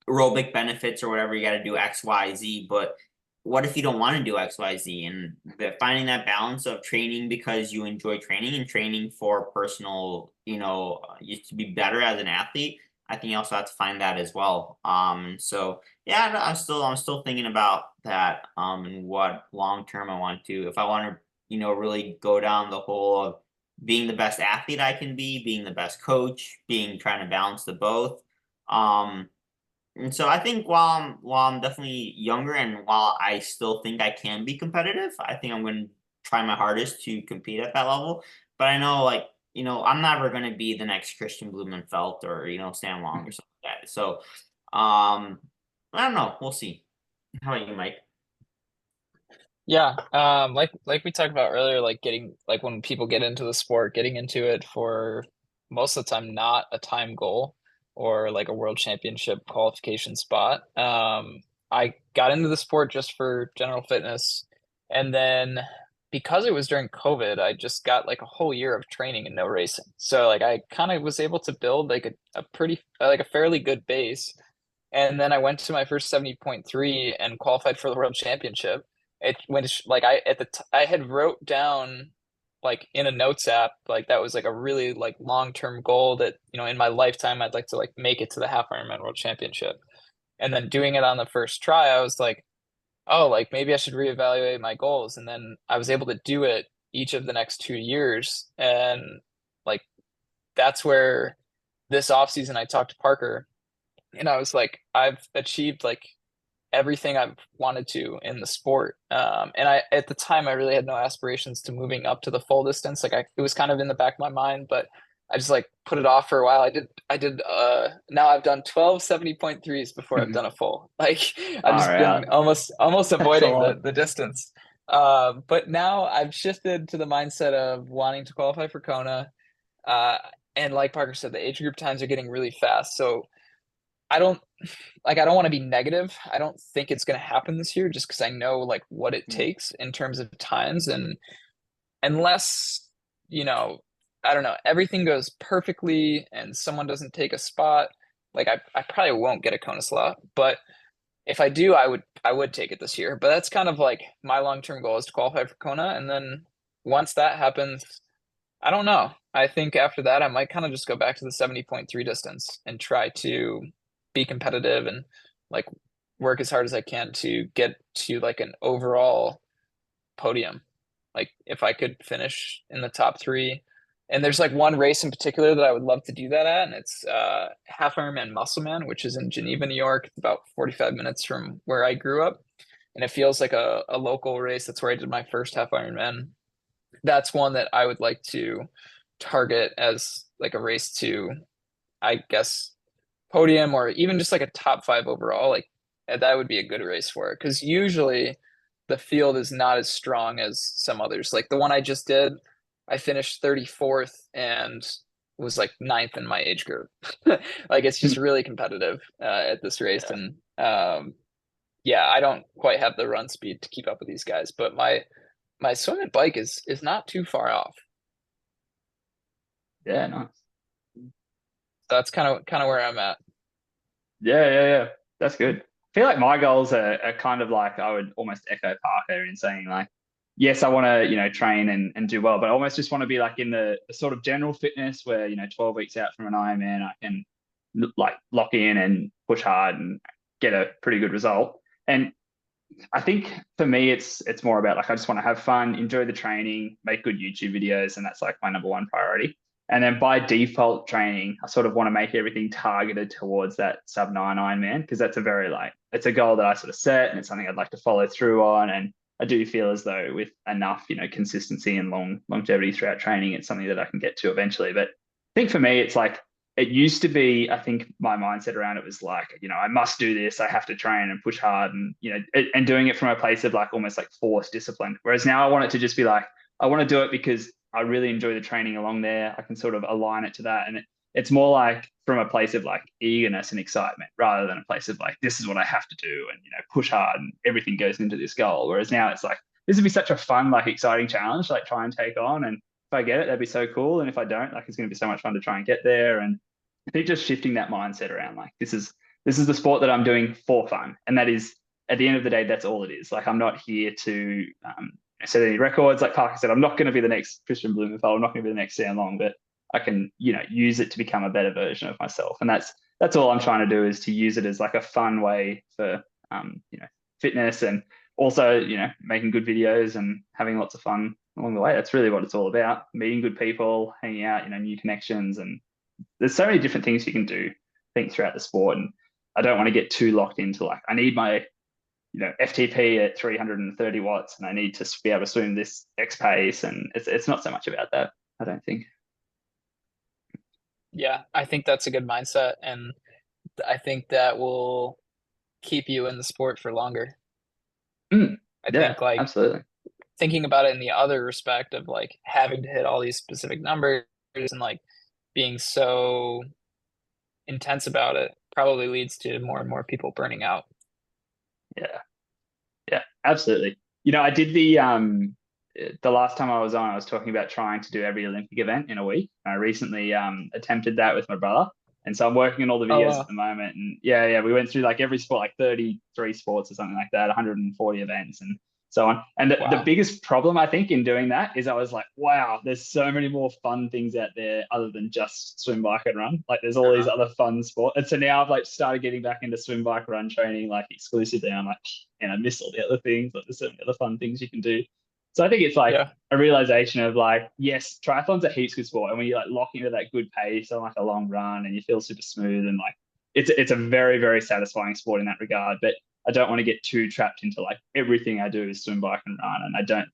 aerobic benefits or whatever, you got to do X, Y, Z. But what if you don't want to do X, Y, Z? And finding that balance of training because you enjoy training and training for personal, you to be better as an athlete. I think you also have to find that as well. So yeah, I'm still thinking about that. And what long term I want to, if I want to, really go down the whole of being the best athlete I can be, being the best coach, trying to balance the both. Um, and so I think while I'm definitely younger, and while I still think I can be competitive, I think I'm going to try my hardest to compete at that level. But I know, like, I'm never going to be the next Christian Blumenfeld or, Stan Long or something like that. So, I don't know. We'll see. How about you, Mike? Yeah, like we talked about earlier, like getting like when people get into the sport, getting into it for most of the time not a time goal or like a world championship qualification spot. I got into the sport just for general fitness, and then because it was during COVID, I just got like a whole year of training and no racing. So like I kind of was able to build like a pretty like a fairly good base. And then I went to my first 70.3 and qualified for the world championship. It went like I had wrote down like in a notes app, like that was like a really like long-term goal that, in my lifetime I'd like to like make it to the half Ironman world championship. And then doing it on the first try, I was like, oh, like maybe I should reevaluate my goals. And then I was able to do it each of the next 2 years. And like that's where this off season I talked to Parker, and I was like, I've achieved like everything I've wanted to in the sport. And I, at the time, I really had no aspirations to moving up to the full distance. Like it was kind of in the back of my mind, but I just like put it off for a while. Now I've done 12 70.3s before I've done a full. Like I've just Far been out. almost That's a avoiding lot. the distance. But now I've shifted to the mindset of wanting to qualify for Kona. Uh, and like Parker said, the age group times are getting really fast. So I don't I don't want to be negative. I don't think it's going to happen this year just because I know like what it takes in terms of times. And unless, you know, I don't know, everything goes perfectly and someone doesn't take a spot, like I probably won't get a Kona slot. But if I do, I would take it this year. But that's kind of like my long-term goal is to qualify for Kona. And then once that happens, I don't know. I think after that, I might kind of just go back to the 70.3 distance and try to be competitive and like work as hard as I can to get to like an overall podium. Like if I could finish in the top 3. And there's like one race in particular that I would love to do that at, and it's Half Ironman Muscleman, which is in Geneva, New York. It's about 45 minutes from where I grew up, and it feels like a local race. That's where I did my first half Ironman. That's one that I would like to target as like a race to, I guess, podium or even just like a top 5 overall. Like that would be a good race for it, because usually the field is not as strong as some others. Like the one I just did, I finished 34th and was like 9th in my age group. Like it's just really competitive at this race. Yeah. And yeah, I don't quite have the run speed to keep up with these guys, but my swim and bike is not too far off. Yeah, nice. That's kind of where I'm at. Yeah. That's good. I feel like my goals are kind of like, I would almost echo Parker in saying like, yes, I want to, train and do well, but I almost just want to be like in the sort of general fitness where, 12 weeks out from an Ironman, I can like lock in and push hard and get a pretty good result. And I think for me, it's more about like, I just want to have fun, enjoy the training, make good YouTube videos. And that's like my number one priority. And then by default training, I sort of want to make everything targeted towards that sub 9 Ironman, because that's it's a goal that I sort of set, and it's something I'd like to follow through on. And I do feel as though with enough, consistency and longevity throughout training, it's something that I can get to eventually. But I think for me, it's like, it used to be, I think my mindset around it was like, I must do this. I have to train and push hard and, and doing it from a place of like almost like forced discipline. Whereas now I want it to just be like, I want to do it because I really enjoy the training along there. I can sort of align it to that. And it's more like from a place of like eagerness and excitement rather than a place of like, this is what I have to do and, push hard and everything goes into this goal. Whereas now it's like, this would be such a fun, like exciting challenge, like try and take on. And if I get it, that'd be so cool. And if I don't, like, it's going to be so much fun to try and get there. And I think just shifting that mindset around, like, this is the sport that I'm doing for fun. And that is, at the end of the day, that's all it is. Like, I'm not here to set any records. Like Parker said, I'm not going to be the next Christian Blumenthal. I'm not going to be the next Sam Long, but I can, use it to become a better version of myself. And that's all I'm trying to do, is to use it as like a fun way for, fitness, and also, making good videos and having lots of fun along the way. That's really what it's all about. Meeting good people, hanging out, new connections. And there's so many different things you can do, I think, throughout the sport. And I don't want to get too locked into like, I need my, FTP at 330 watts and I need to be able to swim this X pace. And it's not so much about that, I don't think. Yeah, I think that's a good mindset. And I think that will keep you in the sport for longer. I think like absolutely. Thinking about it in the other respect of like having to hit all these specific numbers and like being so intense about it probably leads to more and more people burning out. Yeah, absolutely. I did the last time I was on, I was talking about trying to do every Olympic event in a week. I recently attempted that with my brother. And so I'm working on all the videos at the moment. And yeah, we went through like every sport, like 33 sports or something like that, 140 events and so on. And the biggest problem, I think, in doing that is I was like, wow, there's so many more fun things out there other than just swim, bike and run. Like there's all these other fun sports. And so now I've like started getting back into swim, bike, run training like exclusively. I'm like, and I miss all the other things. Like there's so many other fun things you can do. So I think it's like a realization of like, yes, triathlon's a heaps good sport. And when you like lock into that good pace on like a long run and you feel super smooth and like, it's a very, very satisfying sport in that regard. But I don't want to get too trapped into like everything I do is swim, bike and run. And I don't,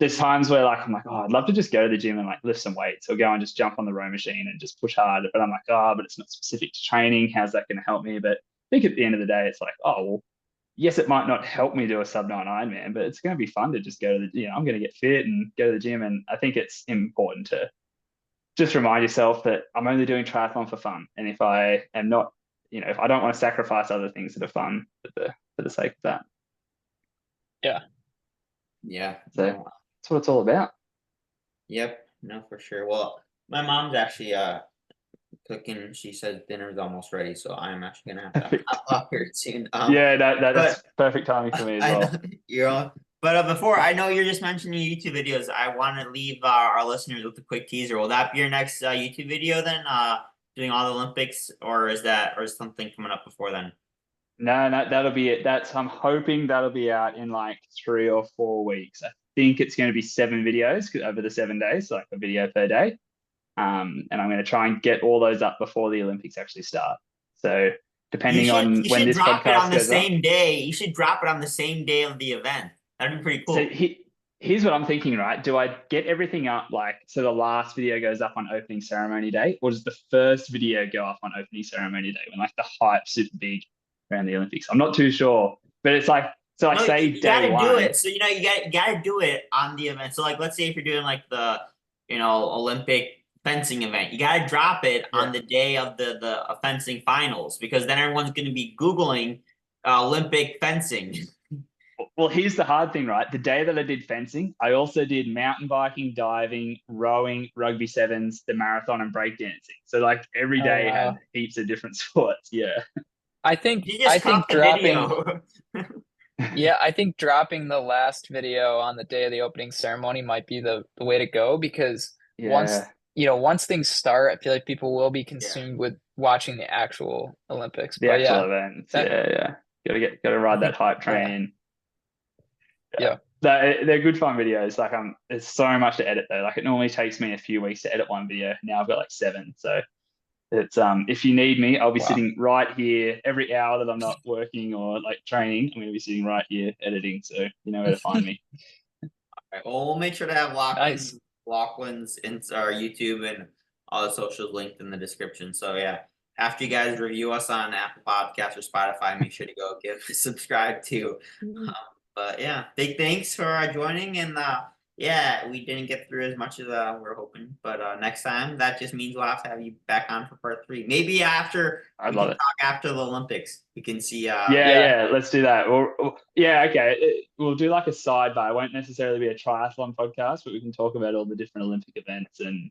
there's times where like, I'm like, oh, I'd love to just go to the gym and like lift some weights or go and just jump on the row machine and just push hard. But I'm like, oh, but it's not specific to training. How's that going to help me? But I think at the end of the day, it's like, oh, well, yes, it might not help me do a sub 9 Ironman, but it's going to be fun to just go to the, I'm going to get fit and go to the gym. And I think it's important to just remind yourself that I'm only doing triathlon for fun. And if I am not, if I don't want to sacrifice other things that are fun for the sake of that. Yeah. So that's what it's all about. Yep. No, for sure. Well, my mom's actually cooking. She says dinner's almost ready, so I'm actually gonna have to hop off here soon. That's perfect timing for me as well. You're on. But before, I know you're just mentioning YouTube videos. I want to leave our listeners with a quick teaser. Will that be your next YouTube video then? Doing all the Olympics, or is something coming up before then? No, that'll be it. I'm hoping that'll be out in like 3 or 4 weeks. I think it's going to be 7 videos over the 7 days, so like a video per day. And I'm going to try and get all those up before the Olympics actually start. So depending on when this drop it on podcast the goes up. same day. You should drop it on the same day of the event. That'd be pretty cool. So here's what I'm thinking, right? Do I get everything up like so the last video goes up on opening ceremony day, or does the first video go up on opening ceremony day when like the hype's super big around the Olympics? I'm not too sure, but it's like so like say you day gotta one. do it. So you gotta do it on the event. So like let's say if you're doing like the Olympic fencing event, you gotta drop it on the day of the fencing finals, because then everyone's gonna be Googling Olympic fencing. Well, here's the hard thing, right? The day that I did fencing, I also did mountain biking, diving, rowing, rugby sevens, the marathon, and breakdancing. So like every day had heaps of different sports. Yeah. I think dropping yeah, I think dropping the last video on the day of the opening ceremony might be the way to go, because once things start, I feel like people will be consumed with watching the actual Olympics. The actual events. Gotta ride that hype train. Yeah. They're good fun videos. Like there's so much to edit though. Like it normally takes me a few weeks to edit one video. Now I've got like 7. So it's if you need me, I'll be sitting right here every hour that I'm not working or like training. I'm gonna be sitting right here editing. So you know where to find me. All right. Well, we'll make sure to have Lachlan's our YouTube and all the socials linked in the description. So yeah, after you guys review us on Apple Podcasts or Spotify, make sure to go subscribe too. But yeah, big thanks for joining, and we didn't get through as much as we were hoping, but next time that just means we'll have to have you back on for part 3. Maybe after talk after the Olympics, we can see. Let's do that. We'll do like a sidebar. It won't necessarily be a triathlon podcast, but we can talk about all the different Olympic events and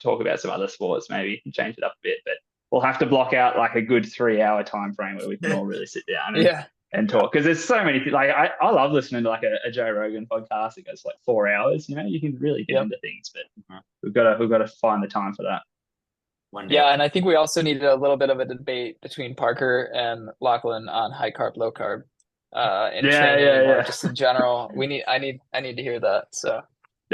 talk about some other sports, maybe, and change it up a bit. But we'll have to block out like a good 3-hour time frame where we can all really sit down and talk, because there's so many. Like I love listening to like a Joe Rogan podcast. It goes for like 4 hours. You can really get into things, but we've got to find the time for that. Yeah, and I think we also needed a little bit of a debate between Parker and Lachlan on high carb, low carb, training, just in general. I need to hear that. So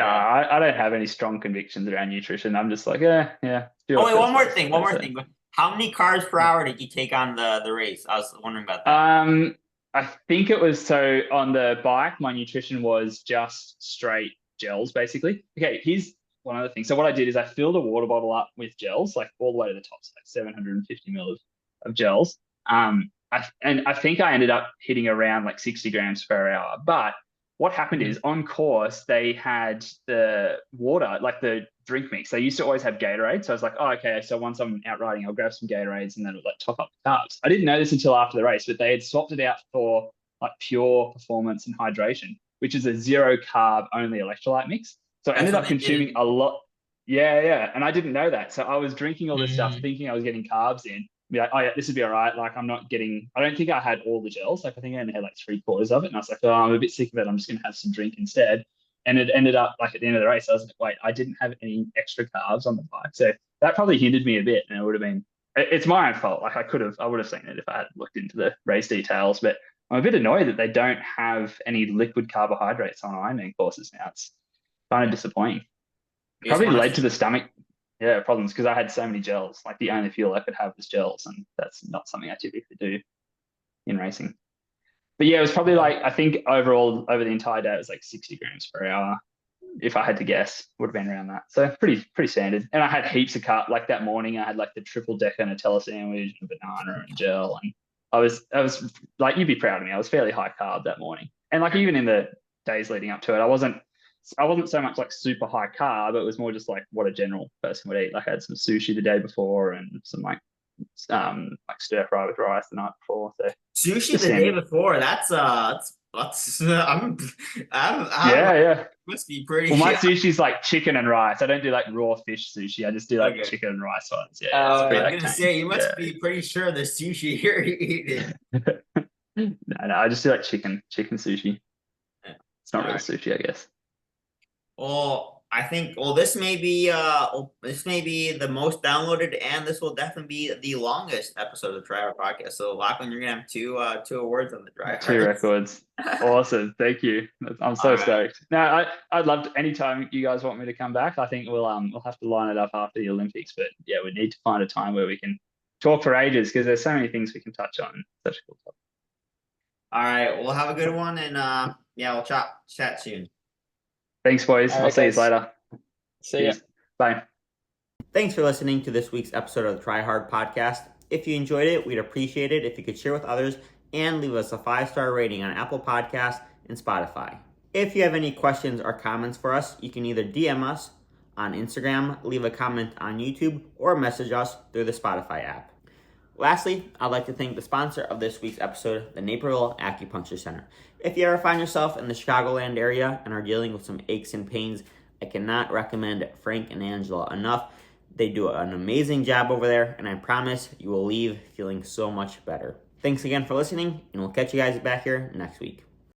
I don't have any strong convictions around nutrition. I'm just like Oh wait, one more thing. How many carbs per hour did you take on the race? I was wondering about that. I think it was, so on the bike, my nutrition was just straight gels, basically. Okay, here's one other thing. So what I did is I filled a water bottle up with gels, like all the way to the top, so like 750 ml of gels. I think I ended up hitting around like 60 grams per hour. But what happened is on course, they had the water, like the drink mix. They used to always have Gatorade. So I was like, oh, okay, so once I'm out riding, I'll grab some Gatorades and then it'll like top up the carbs. I didn't know this until after the race, but they had swapped it out for like pure performance and hydration, which is a 0 carb only electrolyte mix. So I ended up consuming a lot. Yeah. And I didn't know that. So I was drinking all this stuff, thinking I was getting carbs in. Be like, oh yeah, this would be all right. Like I don't think I had all the gels. Like I think I only had like 3/4 of it. And I was like, oh, I'm a bit sick of it. I'm just going to have some drink instead. And it ended up like at the end of the race, I was like, wait, I didn't have any extra carbs on the bike. So that probably hindered me a bit. And it would have been, it's my own fault. Like I would have seen it if I had looked into the race details, but I'm a bit annoyed that they don't have any liquid carbohydrates on Ironman courses now. It's kind of disappointing. Probably led to the stomach problems, because I had so many gels. Like the only fuel I could have was gels, and that's not something I typically do in racing. But yeah, it was probably like, I think overall over the entire day it was like 60 grams per hour. If I had to guess, would have been around that. So pretty standard. And I had heaps of carb. Like that morning, I had like the triple decker Nutella sandwich and banana and gel, and I was like, you'd be proud of me. I was fairly high carb that morning, and like even in the days leading up to it, I wasn't so much like super high carb. It was more just like what a general person would eat. Like I had some sushi the day before and some like stir fry with rice the night before. So sushi the day before. That's I'm must be pretty. Well, my sushi's like chicken and rice. I don't do like raw fish sushi. I just do like chicken and rice ones. Yeah. I was gonna say you must be pretty sure the sushi you're eating. No, I just do like chicken sushi. It's not really sushi, I guess. Well, I think, well, this may be the most downloaded, and this will definitely be the longest episode of the Try Hard podcast. So Lachlan, you're gonna have two awards on the Try Hard. 2 records. Awesome. Thank you. I'm so stoked. Now I'd love to, anytime you guys want me to come back, I think we'll have to line it up after the Olympics. But yeah, we need to find a time where we can talk for ages, because there's so many things we can touch on. Such a cool topic. All right, we'll have a good one, and we'll chat soon. Thanks, boys. All I'll right, see you guys. later. See ya. Cheers. Bye. Thanks for listening to this week's episode of the Try Hard podcast. If you enjoyed it, we'd appreciate it if you could share with others and leave us a 5-star rating on Apple Podcasts and Spotify. If you have any questions or comments for us, you can either DM us on Instagram, leave a comment on YouTube, or message us through the Spotify app. Lastly, I'd like to thank the sponsor of this week's episode, the Naperville Acupuncture Center. If you ever find yourself in the Chicagoland area and are dealing with some aches and pains, I cannot recommend Frank and Angela enough. They do an amazing job over there, and I promise you will leave feeling so much better. Thanks again for listening, and we'll catch you guys back here next week.